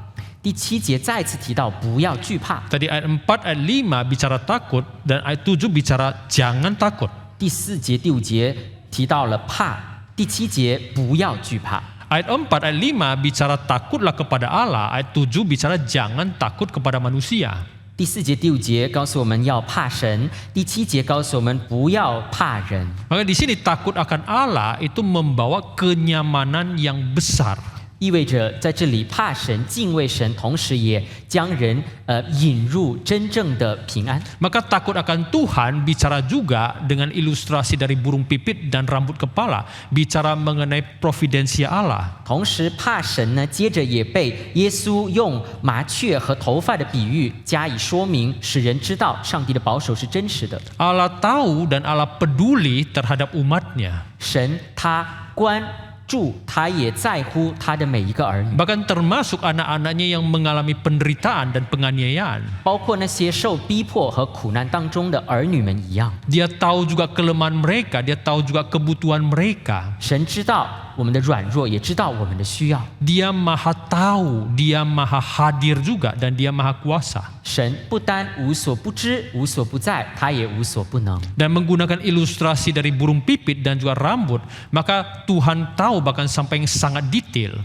Speaker 2: 第7节再次提到不要惧怕。
Speaker 1: Tadi ayat 4, ayat 5 bicara takut dan ayat 7 bicara jangan takut.
Speaker 2: 第4节、第5节提到了怕，第7节不要惧怕。
Speaker 1: Ayat 4, ayat 5 bicara takutlah kepada Allah, ayat 7 bicara jangan takut kepada manusia.
Speaker 2: 第4节、第5节告诉我们要怕神，第7节告诉我们不要怕人。
Speaker 1: Maka di sini takut akan Allah itu membawa kenyamanan yang besar.
Speaker 2: 意味着在这里怕神、敬畏神，同时也将人引入真正的平安。
Speaker 1: Maka takut akan Tuhan bicara juga dengan ilustrasi dari burung pipit dan rambut kepala, bicara mengenai providensia Allah.
Speaker 2: 同时怕神呢，接着也被耶稣用麻雀和头发的比喻加以说明，使人知道上帝的保守是真实的。
Speaker 1: Allah tahu dan Allah peduli terhadap umatnya.
Speaker 2: 神他关注，他也在乎他的每一个儿女，
Speaker 1: Bahkan termasuk anak-anaknya yang mengalami penderitaan dan penganiayaan.
Speaker 2: 包括那些受逼迫和苦难当中的儿女们一样。
Speaker 1: Dia tahu juga kelemahan mereka, dia tahu juga kebutuhan mereka.
Speaker 2: 神知道我们的软弱，也知道我们的需要。
Speaker 1: Dia maha tahu, dia maha hadir juga dan dia maha kuasa.
Speaker 2: 神不单无所不知、无所不在，他也无所不能。
Speaker 1: Dan menggunakan ilustrasi dari burung pipit dan juga rambut, maka Tuhan tahu bahkan sampai yang sangat detail.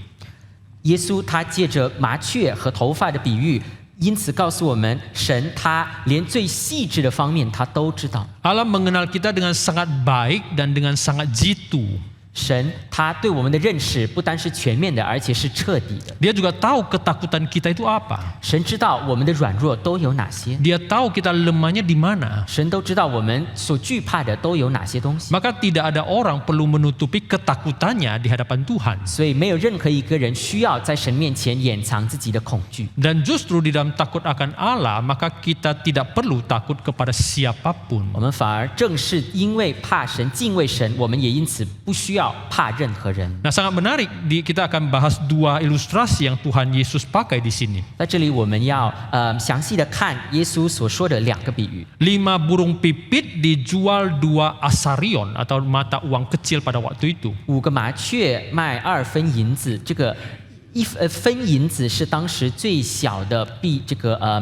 Speaker 2: 耶稣他借着麻雀和头发的比喻，因此告诉我们，神他连最细致的方面他都知道。
Speaker 1: Allah mengenal kita dengan sangat baik dan dengan sangat jitu.
Speaker 2: 神他对我们的认识不单是全面的，而且是彻底的。
Speaker 1: Dia juga tahu ketakutan kita itu apa.
Speaker 2: 神知道我们的软弱都有哪些，
Speaker 1: Dia tahu kita lemahnya di mana.
Speaker 2: 神都知道我们所惧怕的都有哪些东西。
Speaker 1: Maka tidak ada orang perlu menutupi ketakutannya di hadapan Tuhan.
Speaker 2: 所以没有任何一个人需要在神面前掩藏自己的恐惧。
Speaker 1: Dan justru di dalam takut akan Allah, maka kita tidak perlu takut kepada siapapun.
Speaker 2: 我们反而正是因为怕神、敬畏神，我们也因此不需要怕任何人。
Speaker 1: Nah, sangat menarik, kita akan bahas dua ilustrasi yang Tuhan Yesus pakai di sini.
Speaker 2: 在这里，我们要详细的看耶稣所说的2个比喻。
Speaker 1: 5 burung pipit dijual 2 asarion atau mata uang kecil pada waktu itu.
Speaker 2: 5个麻雀卖2分银子，这个1分银子是当时最小的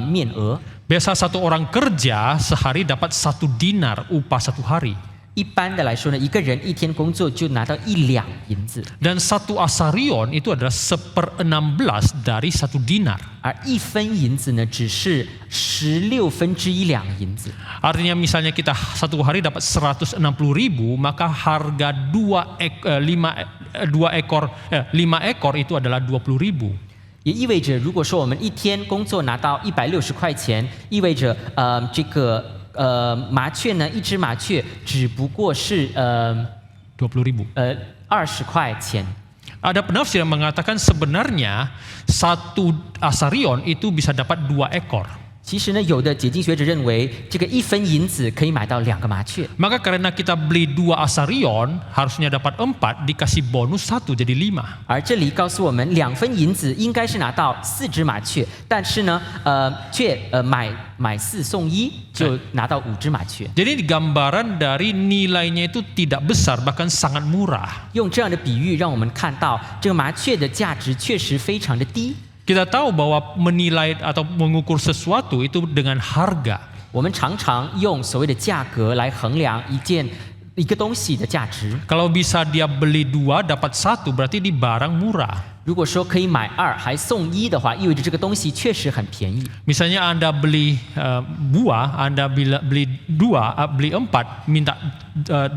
Speaker 2: 面额。
Speaker 1: Biasa satu orang kerja sehari dapat 1 dinar upah 1 hari.
Speaker 2: 一般的来说呢，一个人一天工作就拿到1两银子，
Speaker 1: Dan 1 asarion itu adalah 1/16 dari 1 dinar.
Speaker 2: 而1分银子呢，只是1/16两银子。
Speaker 1: Artinya misalnya kita 1 hari dapat 160.000, maka harga 5 ekor itu adalah 20.000.
Speaker 2: 也意味着，如果说我们一天工作拿到160块钱，意味着麻雀呢，一只麻雀只不过是
Speaker 1: 20.000.
Speaker 2: 20块钱。
Speaker 1: Ada penafsir yang mengatakan sebenarnya 1 asarion itu bisa dapat 2 ekor.
Speaker 2: 其实呢，有的解经学者认为，这个1分银子可以买到2个麻雀。
Speaker 1: Maka karena kita beli 2 asarion, harusnya dapat 4, dikasih bonus 1 jadi 5.
Speaker 2: 而这里告诉我们，2分银子应该是拿到4只麻雀，但是呢，却买4送1，就拿到5只麻雀。
Speaker 1: Jadi gambaran dari nilainya itu tidak besar, bahkan sangat murah.
Speaker 2: 用这样的比喻，让我们看到这个麻雀的价值确实非常的低。
Speaker 1: Kita tahu bahwa menilai atau mengukur sesuatu itu dengan harga.
Speaker 2: 我们常常用所谓的价格来衡量一个东西的价值。
Speaker 1: Kalau bisa dia beli 2 dapat 1, berarti di barang murah.
Speaker 2: 如果说可以买2还送1的话，意味着这个东西确实很便宜。
Speaker 1: Misalnya Anda beli buah, Anda beli 2, beli 4, minta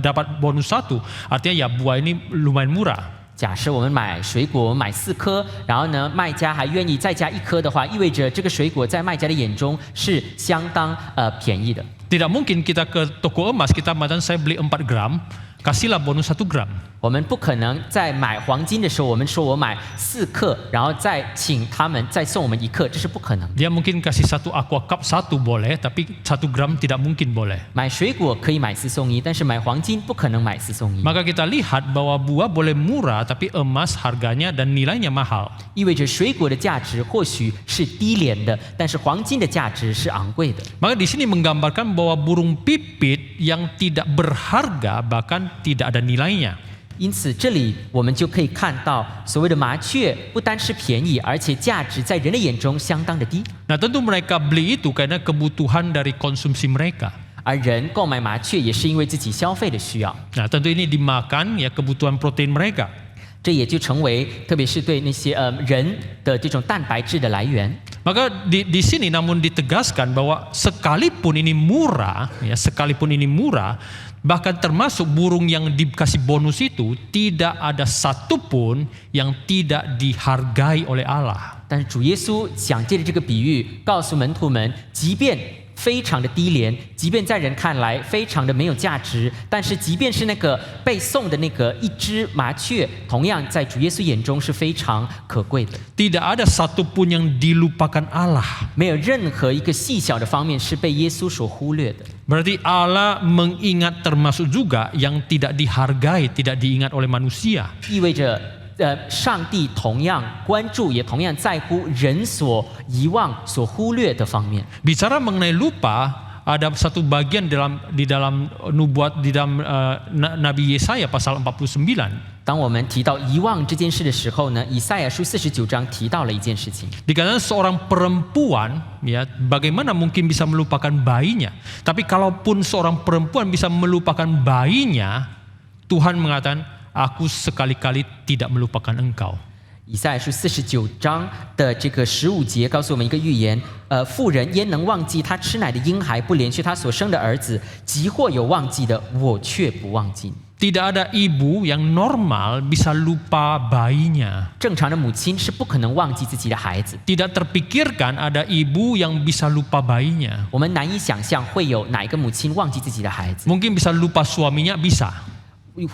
Speaker 1: dapat bonus 1, artinya ya buah ini lumayan murah.
Speaker 2: 假设我们买水果，我们买4颗，然后呢，卖家还愿意再加1颗的话，意味着这个水果在卖家的眼中是相当便宜的。
Speaker 1: Tidak mungkin kita ke toko emas, kita mengatakan saya beli 4 gram, kasihlah bonus 1 gram.
Speaker 2: 我们不可能在买黄金的时候，我们说我买4克，然后再请他们再送我们1克，这是不可能。
Speaker 1: Dia mungkin kasih 1 aqua cup 1 boleh, tapi 1 gram tidak mungkin boleh.
Speaker 2: 买水果可以买4送1，但是买黄金不可能买4送1。
Speaker 1: Maka kita lihat bahwa buah boleh murah, tapi emas harganya dan nilainya mahal.
Speaker 2: 意味着水果的价值或许是低廉的，但是黄金的价值是昂贵的。
Speaker 1: Maka di sini menggambarkan bahwa burung pipit yang tidak berharga bahkan tidak ada nilainya.
Speaker 2: 因此，这里我们就可以看到，所谓的麻雀不单是便宜，而且价值在人的眼中相当的低。
Speaker 1: Nah tentu mereka beli itu karena kebutuhan dari konsumsi mereka.
Speaker 2: 而人购买麻雀也是因为自己消费的需要，
Speaker 1: Nah tentu ini dimakan ya kebutuhan protein mereka.
Speaker 2: 这也就成为，特别是对那些人的这种蛋白质的来源。
Speaker 1: Maka di sini namun ditegaskan bahwa sekalipun ini murah, bahkan termasuk burung yang dikasih bonus itu tidak ada satupun yang tidak dihargai oleh Allah.
Speaker 2: 但是主耶稣想借着这个比喻告诉门徒们，即便非常的低廉，即便在人看来非常的没有价值，但是即便是那个被送的那个1只麻雀，同样在主耶稣眼中是非常可贵的。
Speaker 1: Tidak ada satupun yang dilupakan Allah.
Speaker 2: 没有任何一个细小的方面是被耶稣所忽略的。
Speaker 1: Berarti Allah mengingat termasuk juga yang tidak dihargai, tidak diingat oleh manusia.
Speaker 2: 意味着，上帝同样关注，也同样在乎人所遗忘、所忽略的方面。
Speaker 1: Bicara mengenai lupa, ada satu bagian di dalam nubuat di dalam Nabi Yesaya pasal 49.
Speaker 2: 当我们提到遗忘这件事的时候呢，以赛亚书49章提到了一件事情。
Speaker 1: Dikatakan seorang perempuan, ya, bagaimana mungkin bisa melupakan bayinya? Tapi kalaupun seorang perempuan bisa melupakan bayinya, Tuhan mengatakan, aku sekali-kali tidak melupakan engkau.
Speaker 2: 以赛亚书49章的这个15节告诉我们一个预言：妇人焉能忘记她吃奶的婴孩，不连续她所生的儿子？即或有忘记的，我却不忘记。
Speaker 1: Tidak ada ibu yang normal bisa lupa bayinya.
Speaker 2: 正常的母亲是不可能忘记自己的孩子。
Speaker 1: Tidak terpikirkan ada ibu yang bisa lupa bayinya.
Speaker 2: 我们难以想象会有哪一个母亲忘记自己的孩子，
Speaker 1: Mungkin bisa lupa suaminya, bisa.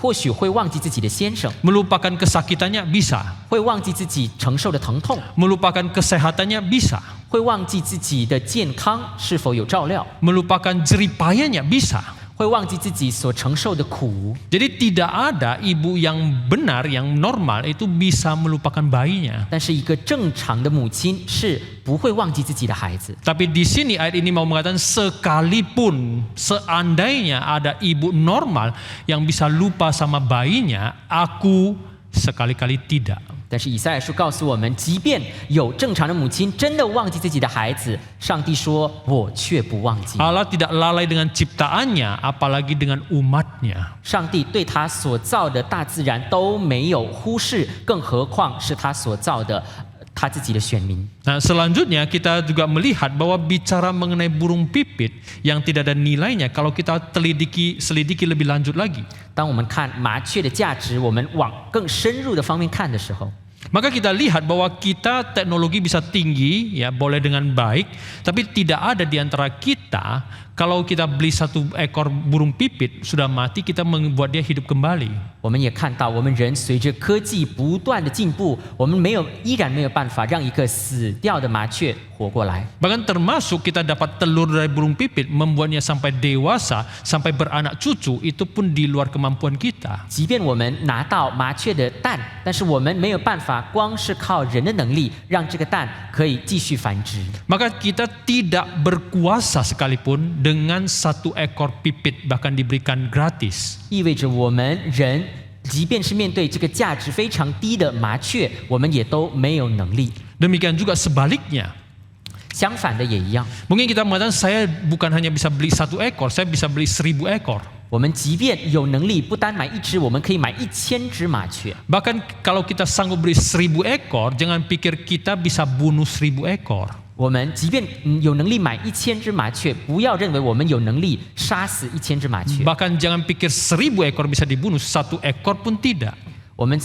Speaker 2: 或许会忘记自己的先生，
Speaker 1: Melupakan kesakitannya, bisa.
Speaker 2: 会忘记自己承受的疼痛，
Speaker 1: Melupakan kesehatannya, bisa.
Speaker 2: 会忘记自己的健康是否有照料，
Speaker 1: Melupakan jeripayanya, bisa.
Speaker 2: 会忘记自己所承受的苦。
Speaker 1: Jadi tidak ada ibu yang benar, yang normal itu bisa melupakan bayinya.
Speaker 2: 但是一个正常的母亲是不会忘记自己的孩子。
Speaker 1: Tapi di sini ayat ini mau mengatakan sekalipun seandainya ada ibu normal yang bisa lupa sama bayinya, aku sekali-kali tidak.
Speaker 2: 但是以赛亚书告诉我们，即便有正常的母亲真的忘记自己的孩子，上帝说：“我却不忘记。”
Speaker 1: Allah tidak lalai dengan ciptaannya, apalagi dengan umatnya.
Speaker 2: 上帝对他所造的大自然都没有忽视，更何况是他所造的他自己的选民。
Speaker 1: Nah, selanjutnya kita juga melihat bahwa bicara mengenai burung pipit yang tidak ada nilainya, kalau kita selidiki lebih lanjut lagi.
Speaker 2: 当我们看麻雀的价值，我们往更深入的方面看的时候，
Speaker 1: Maka kita lihat bahwa kita teknologi bisa tinggi, ya boleh dengan baik, tapi tidak ada di antara kita Kalau kita beli 1 ekor burung pipit sudah mati, kita membuat dia hidup kembali.
Speaker 2: 我们也看到，我们人随着科技不断的进步，我们依然没有办法让一个死掉的麻雀活过来。
Speaker 1: Bahkan termasuk kita dapat telur dari burung pipit, membuatnya sampai dewasa, sampai beranak cucu, itu pun di luar kemampuan kita.
Speaker 2: 即便我们拿到麻雀的蛋，但是我们没有办法光是靠人的能力让这个蛋可以继续繁殖。
Speaker 1: Maka kita tidak berkuasa sekalipun dengan 1 ekor pipit bahkan diberikan gratis.
Speaker 2: 意味着我们人，即便是面对这个价值非常低的麻雀，我们也都没有能力。
Speaker 1: Demikian juga sebaliknya.
Speaker 2: 相反的也一样，
Speaker 1: Mungkin kita mengatakan saya bukan hanya bisa beli 1 ekor, saya bisa beli 1000 ekor.
Speaker 2: 我们即便有能力，不单买1只，我们可以买1000只麻雀。
Speaker 1: Bahkan kalau kita sanggup beli 1000 ekor, jangan pikir kita bisa bunuh 1000 ekor.
Speaker 2: 我们即便有能力买1000只麻雀，不要认为我们有能力杀死1000只麻雀。
Speaker 1: Bahkan jangan pikir 1000 ekor bisa dibunuh, 1 ekor pun tidak.
Speaker 2: 我们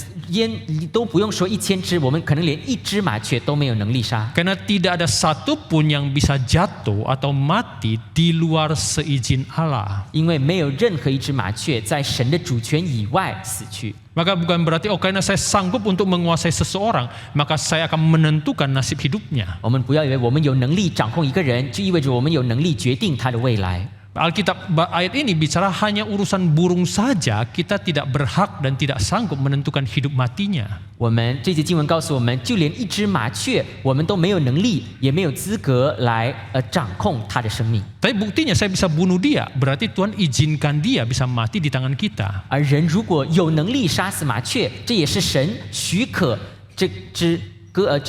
Speaker 2: 都不用说1000只，我们可能连1只麻雀都没有能力杀。
Speaker 1: Karena tidak ada satu pun yang bisa jatuh atau mati di luar seizin Allah.
Speaker 2: 因为没有任何一只麻雀在神的主权以外死去。
Speaker 1: Maka bukan berarti karena saya sanggup untuk menguasai seseorang, maka saya akan menentukan nasib hidupnya.
Speaker 2: 我们不要以为我们有能力掌控一个人，就意味着我们有能力决定他的未来。
Speaker 1: Alkitab ayat ini bicara hanya urusan burung saja, kita tidak berhak dan tidak sanggup menentukan hidup matinya.
Speaker 2: 我们这节经文告诉我们，就连1只麻雀，我们都没有能力，也没有资格来掌控它的生命。
Speaker 1: Tapi buktinya saya bisa bunuh dia, berarti Tuhan izinkan dia bisa mati di tangan kita.
Speaker 2: 而人如果有能力杀死麻雀，这也是神许可这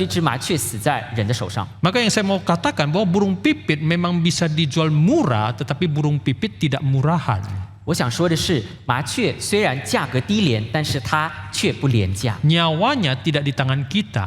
Speaker 2: 只麻雀死在人的手上。
Speaker 1: Maka yang saya mau katakan bahwa burung pipit memang bisa dijual murah, tetapi burung pipit tidak murahan.
Speaker 2: 我想说的是，麻雀虽然价格低廉，但是它却不廉价。
Speaker 1: Nyawanya tidak di tangan kita.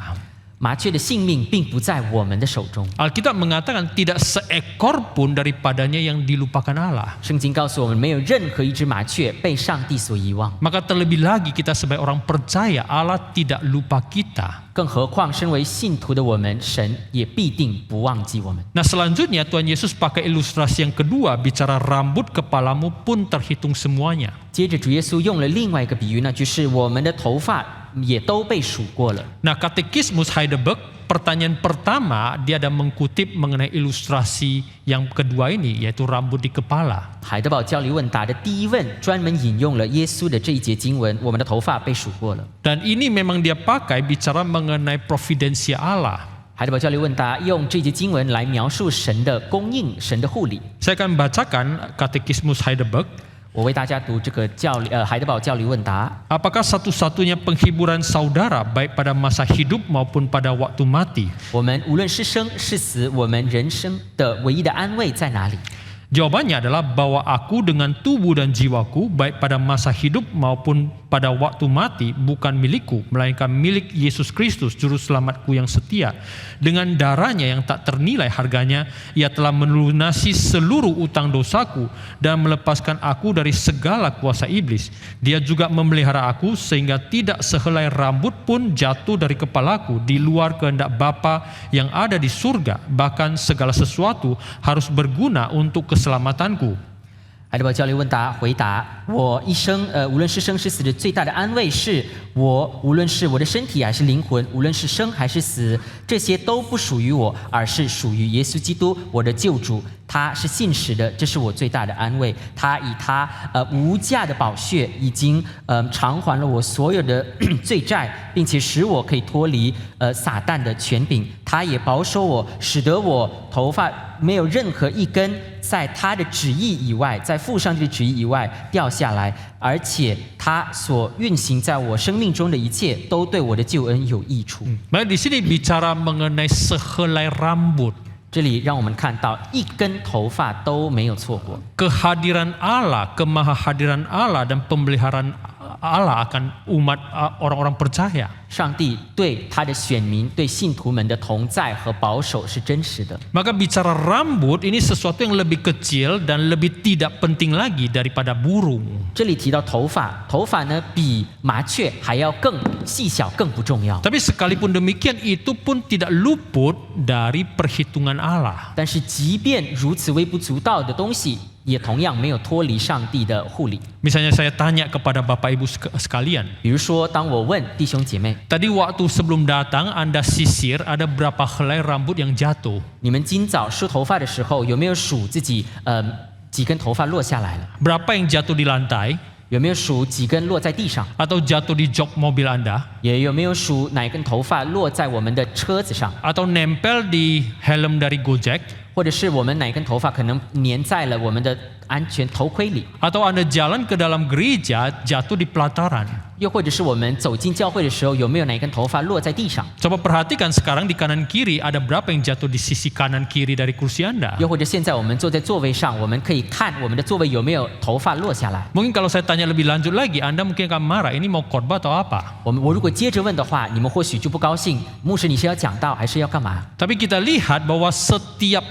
Speaker 2: 麻雀的性命并不在我们的手中。
Speaker 1: Alkitab mengatakan tidak seekor pun daripadanya yang dilupakan Allah.
Speaker 2: 圣经告诉我们，没有任何一只麻雀被上帝所遗忘。
Speaker 1: Maka terlebih lagi kita sebagai orang percaya, Allah tidak lupa kita.
Speaker 2: 更何况身为信徒的我们，神也必定不忘记我们。
Speaker 1: Nah selanjutnya Tuhan Yesus pakai ilustrasi yang kedua, bicara rambut kepalamu pun terhitung semuanya.
Speaker 2: 接着主耶稣用了另外一个比喻呢，就是我们的头发也都被数过了。
Speaker 1: Nah Katekismus Heidelberg, pertanyaan pertama dia ada mengkutip mengenai ilustrasi yang kedua ini, yaitu rambut di kepala.
Speaker 2: 海德堡教理问答的第一问专门引用了耶稣的这一节经文：我们的头发被数过了。
Speaker 1: Dan ini memang dia pakai bicara mengenai providensia Allah.
Speaker 2: 海德堡教理问答用这节经文来描述神的供应、神的护理。
Speaker 1: Saya akan bacakan Katekismus Heidelberg.
Speaker 2: 我为大家读这个海德堡教理问答。
Speaker 1: Apakah satu-satunya penghiburan saudara baik pada masa hidup maupun pada waktu mati?
Speaker 2: 我们无论是生是死，我们人生的唯一的安慰在哪里？
Speaker 1: Jawabannya adalah bahwa aku dengan tubuh dan jiwaku baik pada masa hidup maupun pada waktu mati bukan milikku, melainkan milik Yesus Kristus juru selamatku yang setia. Dengan darahnya yang tak ternilai harganya, ia telah melunasi seluruh utang dosaku dan melepaskan aku dari segala kuasa iblis. Dia juga memelihara aku sehingga tidak sehelai rambut pun jatuh dari kepalaku di luar kehendak Bapa yang ada di surga. Bahkan segala sesuatu harus berguna untuk keselamatanku.
Speaker 2: 海德堡教理问答回答：我一生无论是生是死的最大的安慰是，我无论是我的身体还是灵魂，无论是生还是死，这些都不属于我，而是属于耶稣基督，我的救主。他是信实的，这是我最大的安慰。他以他无价的宝血已经偿还了我所有的罪债，并且使我可以脱离撒旦的权柄。他也保守我，使得我头发没有任何一根在他的旨意以外，在父上帝的旨意以外掉下来，而且他所运行在我生命中的一切都对我的救恩有益处。
Speaker 1: Maka di sini bicara mengenai sehelai rambut.
Speaker 2: 这里让我们看到一根头发都没有错过。
Speaker 1: Kehadiran Allah, kemahahadiran Allah dan pemeliharaan Allah akan umat orang-orang percaya.
Speaker 2: 上帝对他的选民、对信徒们的同在和保守是真实的。
Speaker 1: Maka bicara rambut ini sesuatu yang lebih kecil dan lebih tidak penting lagi daripada burung.
Speaker 2: 这里提到头发，头发呢比麻雀还要更细小、更不重要。
Speaker 1: Tapi sekalipun demikian itu pun tidak luput dari perhitungan Allah.
Speaker 2: 但是即便如此微不足道的东西，也同样没有脱离上帝的护理。
Speaker 1: Misalnya saya tanya kepada Bapak Ibu sekalian,
Speaker 2: 比如说，当我问弟兄姐妹，
Speaker 1: tadi waktu sebelum datang Anda sisir ada berapa helai rambut yang jatuh?
Speaker 2: 你们今早梳头发的时候，有没有数自己几根头发落下来了？
Speaker 1: Berapa yang jatuh di lantai?
Speaker 2: 有没有数几根落在地上？
Speaker 1: Atau jatuh di jok mobil Anda?
Speaker 2: 也有没有数哪根头发落在我们的车子上？
Speaker 1: Atau nempel di helm dari Gojek?
Speaker 2: 或者是我们哪根头发可能粘在了我们的安全头盔里？
Speaker 1: Atau Anda jalan ke dalam gereja jatuh di pelataran?
Speaker 2: 又或者是我们走进教会的时候，有没有哪根头发落在地上？
Speaker 1: Coba perhatikan sekarang di kanan kiri ada berapa yang jatuh di sisi kanan kiri dari kursi Anda?
Speaker 2: 又或者现在我们坐在座位上，我们可以看我们的座位有没有头发落下来。
Speaker 1: Mungkin kalau saya tanya lebih lanjut lagi, Anda mungkin akan marah, ini mau khotbah atau apa?
Speaker 2: 我如果接着问的话，你们或许就不高兴。牧师，你是要讲道还是要干嘛？
Speaker 1: Tapi kita lihat bahwa setiap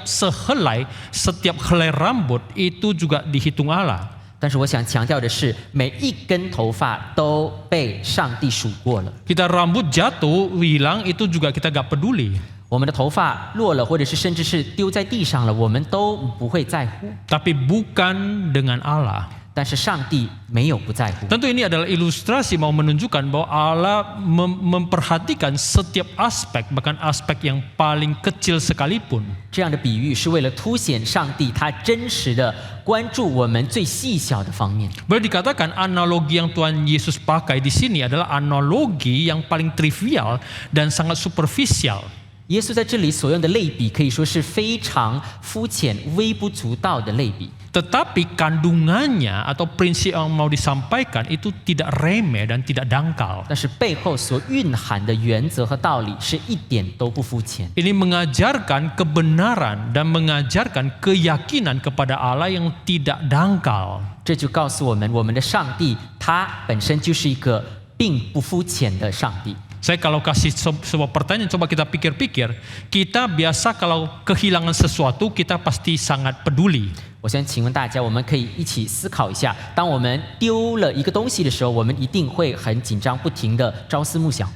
Speaker 1: helai rambut itu juga dihitung Allah.
Speaker 2: 但是我想强调的是，每一根头发都被上帝数过了。
Speaker 1: Kita rambut jatuh, hilang itu juga kita gak peduli.
Speaker 2: 我们的头发落了，或者是甚至是丢在地上了，我们都不会在乎。
Speaker 1: Tapi bukan dengan Allah.
Speaker 2: 但是上帝没有不在乎。
Speaker 1: Tentu ini adalah ilustrasi mau menunjukkan bahwa Allah memperhatikan setiap aspek, bahkan aspek yang paling kecil sekalipun.
Speaker 2: 这样的比喻是为了凸显上帝他真实的关注我们最细小的方面。
Speaker 1: Boleh dikatakan analogi yang Tuhan Yesus pakai di sini adalah analogi yang paling trivial dan sangat superficial.
Speaker 2: 耶稣在这里所用的类比可以说是非常肤浅、微不足道的类比。
Speaker 1: Tetapi kandungannya atau prinsip yang mau disampaikan itu tidak remeh dan tidak dangkal.
Speaker 2: 但是背后所蕴含的原则和道理是一点都不肤浅。
Speaker 1: Ini mengajarkan kebenaran dan mengajarkan keyakinan kepada Allah yang tidak dangkal.
Speaker 2: 这就告诉我们，我们的上帝他本身就是一个并不肤浅的上帝。
Speaker 1: Saya kalau kasih sebuah pertanyaan, coba kita pikir-pikir. Kita biasa kalau kehilangan sesuatu, kita pasti sangat peduli.
Speaker 2: 我先请问大家，我们可以一起思考一下，当我们丢了一个东西的时候，我们一定会很紧张，不停地朝思暮想。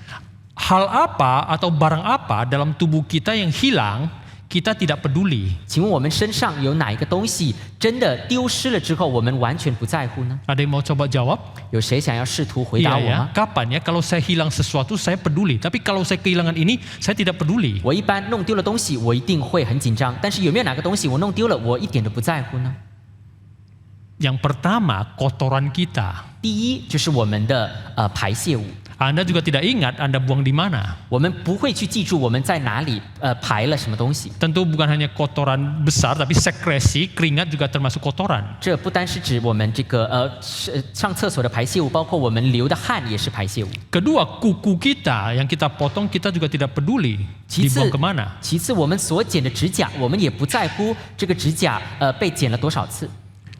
Speaker 1: Hal apa atau barang apa dalam tubuh kita yang hilang, kita tidak peduli.
Speaker 2: 请问我们身上有哪一个东西真的丢失了之后，我们完全不在乎呢？
Speaker 1: Ada yang mau coba jawab?
Speaker 2: 有谁想要试图回
Speaker 1: Iya
Speaker 2: 答我
Speaker 1: ya.
Speaker 2: 吗？
Speaker 1: Kapan ya? Kalau saya hilang sesuatu, saya peduli. Tapi kalau saya kehilangan ini, saya tidak peduli.
Speaker 2: 我一般弄丢了东西，我一定会很紧张。但是有没有哪个东西我弄丢了，我一点都不在乎呢？
Speaker 1: Yang pertama, kotoran kita.
Speaker 2: 第一就是我们的排泄物，
Speaker 1: Anda juga tidak ingat Anda buang di mana.
Speaker 2: 我们不会去记住我们在哪里排了什么东西。
Speaker 1: Tentu bukan hanya kotoran besar, tapi sekresi, keringat juga termasuk kotoran.
Speaker 2: 这不单是指我们这个上厕所的排泄物，包括我们流的汗也是排泄物。
Speaker 1: Kedua, kuku kita yang kita potong, kita juga tidak peduli
Speaker 2: 其次
Speaker 1: dibuang kemana.
Speaker 2: 其次我们所剪的指甲，我们也不在乎这个指甲被剪了多少次。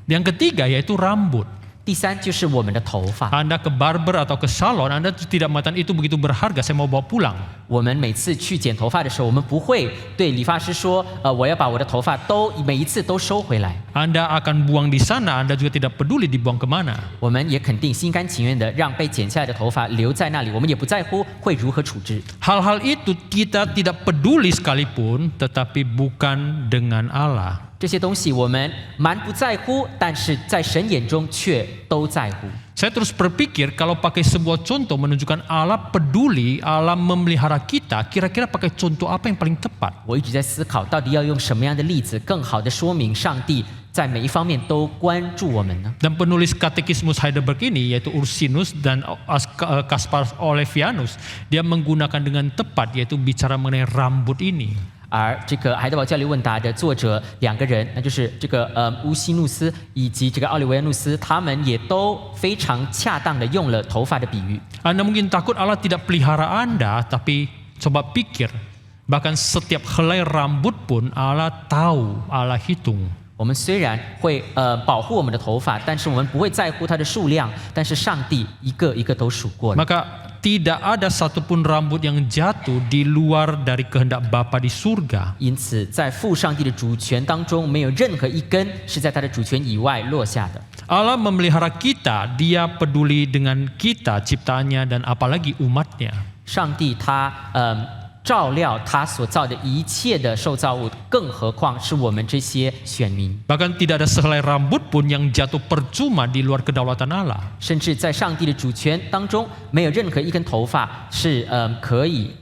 Speaker 1: Yang ketiga yaitu rambut.
Speaker 2: 第三就是我们的头发，
Speaker 1: Anda ke barber atau ke salon, Anda tidak mengatakan itu begitu berharga, saya mau bawa pulang.
Speaker 2: 我们每次去剪头发的时候，我们不会对理发师说，我要把我的头发都每一次都收回来。
Speaker 1: Anda akan buang di sana, Anda juga tidak peduli dibuang kemana.
Speaker 2: 我们也肯定心甘情愿的让被剪下来的头发留在那里，我们也不在乎会如何处置。
Speaker 1: Hal-hal itu kita tidak peduli sekalipun, tetapi bukan dengan Allah.
Speaker 2: 这些东西我们蛮不在乎，但是在神眼中却都在乎。
Speaker 1: Saya terus berpikir kalau pakai sebuah contoh menunjukkan Allah peduli, Allah memelihara kita, kira-kira pakai contoh apa yang paling tepat?
Speaker 2: 我一直在思考，到底要用什么样的例子，更好的说明上帝在每一方面都关注我们呢？
Speaker 1: Dan penulis Katekismus Heidelberg ini yaitu Ursinus dan Kaspar Olevianus, dia menggunakan dengan tepat yaitu bicara mengenai rambut ini.
Speaker 2: 而这个海德堡教理问答的作者两个人，那就是这个乌西努斯以及这个奥利维亚努斯，他们也都非常恰当的用了头发的比喻。
Speaker 1: Anda mungkin takut Allah tidak pelihara Anda, tapi coba pikir, bahkan setiap helai rambut pun Allah tahu, Allah hitung.
Speaker 2: 我们虽然会保护我们的头发，但是我们不会在乎它的数量，但是上帝一个一个都数过了。
Speaker 1: Maka tidak ada satupun rambut yang jatuh di luar dari kehendak Bapa di surga.
Speaker 2: 因此，在父上帝的主权当中，没有任何一根是在他的主权以外落下的。
Speaker 1: Allah memelihara kita, Dia peduli dengan kita, ciptaannya dan apalagi umatnya.
Speaker 2: 上帝他照料他所造的一切的受造物，更何况是我们这些选民。
Speaker 1: Bahkan tidak ada sehelai rambut pun yang jatuh percuma di luar kedaulatan Allah.
Speaker 2: 甚至在上帝的主权当中，没有任何一根头发是可以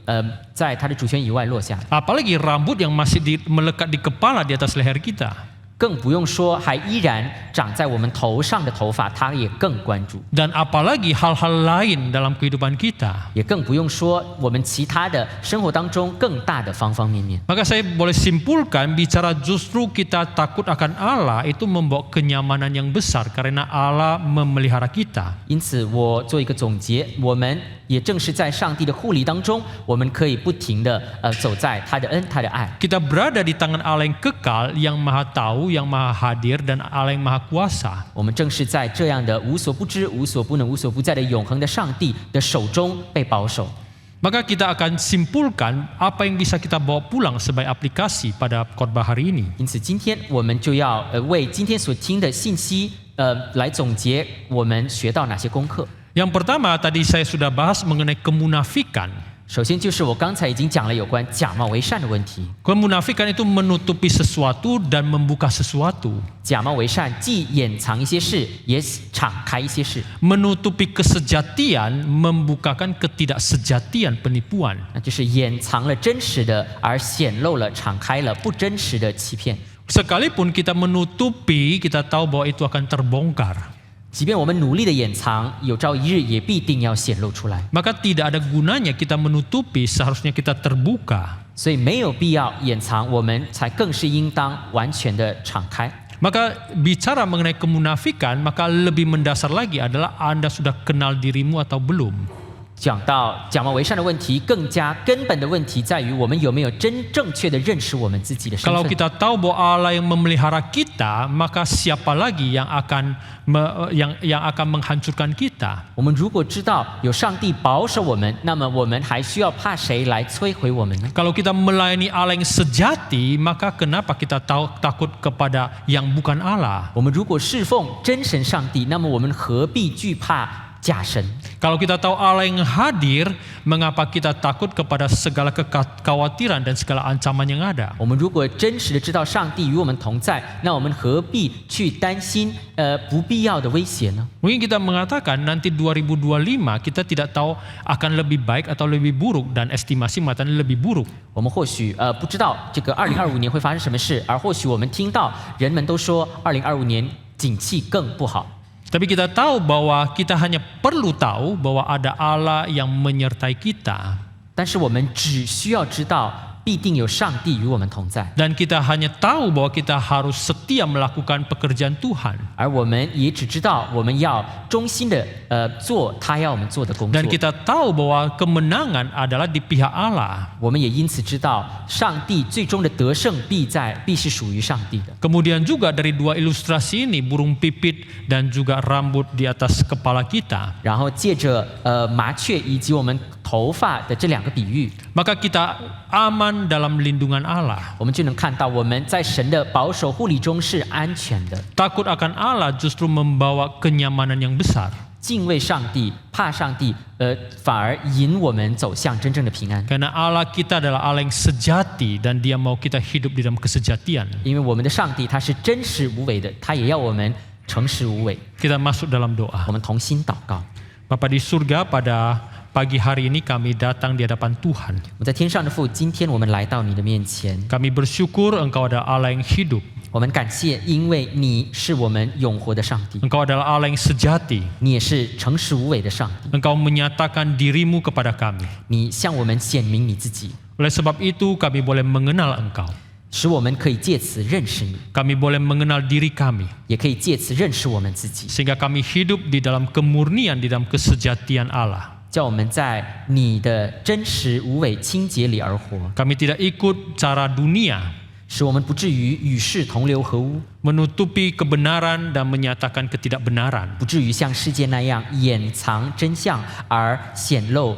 Speaker 2: 在他的主权以外落下的。
Speaker 1: Apalagi rambut yang masih melekat di kepala di atas leher kita.
Speaker 2: 更不用说还依然长在我们头上的头发，他也更关注。
Speaker 1: Dan apalagi hal-hal lain dalam kehidupan kita.
Speaker 2: 也更不用说我们其他的生活当中更大的方方面面。
Speaker 1: Maka saya boleh simpulkan bicara justru kita takut akan Allah itu membawa kenyamanan yang besar karena Allah memelihara kita.
Speaker 2: 因此，我做一个总结，我们也正是在上帝的护理当中，我们可以不停的走在他的恩、他的爱。
Speaker 1: Kita berada di tangan Allah yang kekal, yang maha tahu, yang maha hadir, dan Allah yang maha kuasa.
Speaker 2: 我们正是在这样的无所不知、无所不能、无所不在的永恒的上帝的手中被保守。
Speaker 1: Maka kita akan simpulkan apa yang bisa kita bawa pulang sebagai aplikasi pada khotbah hari ini.
Speaker 2: 因此，今天我们就要为今天所听的信息来总结我们学到哪些功课。
Speaker 1: Yang pertama tadi saya sudah bahas mengenai kemunafikan.
Speaker 2: 首先就是我刚才已经讲了有关假冒为善的问题。
Speaker 1: Kemunafikan itu menutupi sesuatu dan membuka sesuatu.
Speaker 2: 假冒为善既掩藏一些事，也敞开一些事。
Speaker 1: Menutupi kesejatian, membukakan ketidaksejatian, penipuan.
Speaker 2: 那就是掩藏了真实的，而显露了、敞开了不真实的欺骗。
Speaker 1: Sekalipun kita menutupi, kita tahu bahwa itu akan terbongkar.
Speaker 2: 即便我们努力的掩藏，有朝一日也必定要显露出来。
Speaker 1: Maka tidak ada gunanya kita menutupi, seharusnya kita terbuka.
Speaker 2: 所以没有必要掩藏，我们才更是应当完全的敞开。
Speaker 1: Maka bicara mengenai kemunafikan, maka lebih mendasar lagi adalah Anda sudah kenal dirimu atau belum.
Speaker 2: 讲到假冒为善的问题，更加根本的问题在于我们有没有正确的认识我们自己的身
Speaker 1: Kalau
Speaker 2: 份。
Speaker 1: kita tahu bahwa Allah yang memelihara kita, maka siapa lagi yang akan menghancurkan kita?
Speaker 2: 我们如果知道有上帝保守我们，那么我们还需要怕谁来摧毁我们呢？
Speaker 1: Kalau kita melayani Allah yang sejati, maka kenapa kita takut kepada yang bukan Allah?
Speaker 2: 我们如果侍奉真神上帝，那么我们何必惧怕假神？
Speaker 1: Kalau kita tahu Allah yang hadir, mengapa kita takut kepada segala kekhawatiran dan segala ancaman yang ada?
Speaker 2: 我们如果真实的知道上帝与我们同在，那我们何必去担心不必要的威胁呢？
Speaker 1: Mungkin kita mengatakan nanti 2025 kita tidak tahu akan lebih baik atau lebih buruk dan estimasi mengatakan lebih buruk.
Speaker 2: 我们或许不知道这个2025年会发生什么事，而或许我们听到人们都说2025年景气更不好。
Speaker 1: Tapi kita tahu bahwa kita hanya perlu tahu bahwa ada Allah yang menyertai kita.
Speaker 2: 但是我们只需要知道，必定有上帝与我们同在，
Speaker 1: Dan kita hanya tahu bahwa kita harus setia melakukan pekerjaan Tuhan.
Speaker 2: 而我们也只知道我们要忠心的做他要我们做的工作。
Speaker 1: Dan kita tahu bahwa kemenangan adalah di pihak Allah.
Speaker 2: 我们也因此知道，上帝最终的得胜必是属于上帝的。
Speaker 1: Kemudian juga dari dua ilustrasi ini, burung pipit dan juga rambut di atas kepala kita.
Speaker 2: 然后借着麻雀以及我们头发的这两个比喻，
Speaker 1: Maka kita aman dalam lindungan Allah.
Speaker 2: 我们就能看到我们在神的保守护理中是安全的。
Speaker 1: Takut akan Allah justru membawa kenyamanan yang besar.
Speaker 2: 敬畏上帝、怕上帝，反而引我们走向真正的平安。
Speaker 1: Karena Allah kita adalah Allah yang sejati dan Dia mau kita hidup di dalam kesejatian.
Speaker 2: 因为我们的上帝他是真实无伪的，他也要我们诚实无伪。
Speaker 1: Kita masuk dalam doa.
Speaker 2: 我们同心祷告。
Speaker 1: Bapa di surga, pada pagi hari ini kami datang di hadapan Tuhan.
Speaker 2: 我在天上的父，今天我们来到你的面前，
Speaker 1: Kami bersyukur Engkau adalah Allah yang hidup.
Speaker 2: 我们感谢，因为你是我们永活的上帝，
Speaker 1: Engkau adalah Allah yang sejati.
Speaker 2: 你也是诚实无伪的上帝，
Speaker 1: Engkau menyatakan dirimu kepada kami.
Speaker 2: 你向我们显明你自己，
Speaker 1: Oleh sebab itu kami boleh mengenal Engkau.
Speaker 2: 使我们可以借此认识你，
Speaker 1: Kami boleh mengenal diri kami.
Speaker 2: 也可以借此认识我们自己，
Speaker 1: Sehingga kami hidup di dalam kemurnian, di dalam kesejatian Allah.
Speaker 2: 叫我们在你的真实无伪清洁里而活。
Speaker 1: Kami tidak ikut cara dunia.
Speaker 2: 使我们不至于与世同流合污，
Speaker 1: menutupi kebenaran dan menyatakan ketidakbenaran,
Speaker 2: 不至于像世界那样掩藏真相而显露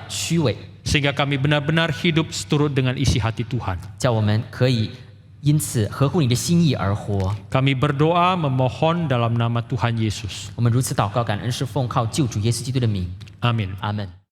Speaker 2: 虚伪，
Speaker 1: sehingga kami benar-benar hidup seturut dengan isi hati Tuhan.
Speaker 2: 叫我们可以因此合乎你的心意而活。
Speaker 1: Kami berdoa memohon dalam nama Tuhan Yesus.
Speaker 2: 我们如此祷告，感恩是奉靠救主耶稣基督的名，
Speaker 1: Amin.
Speaker 2: 阿门。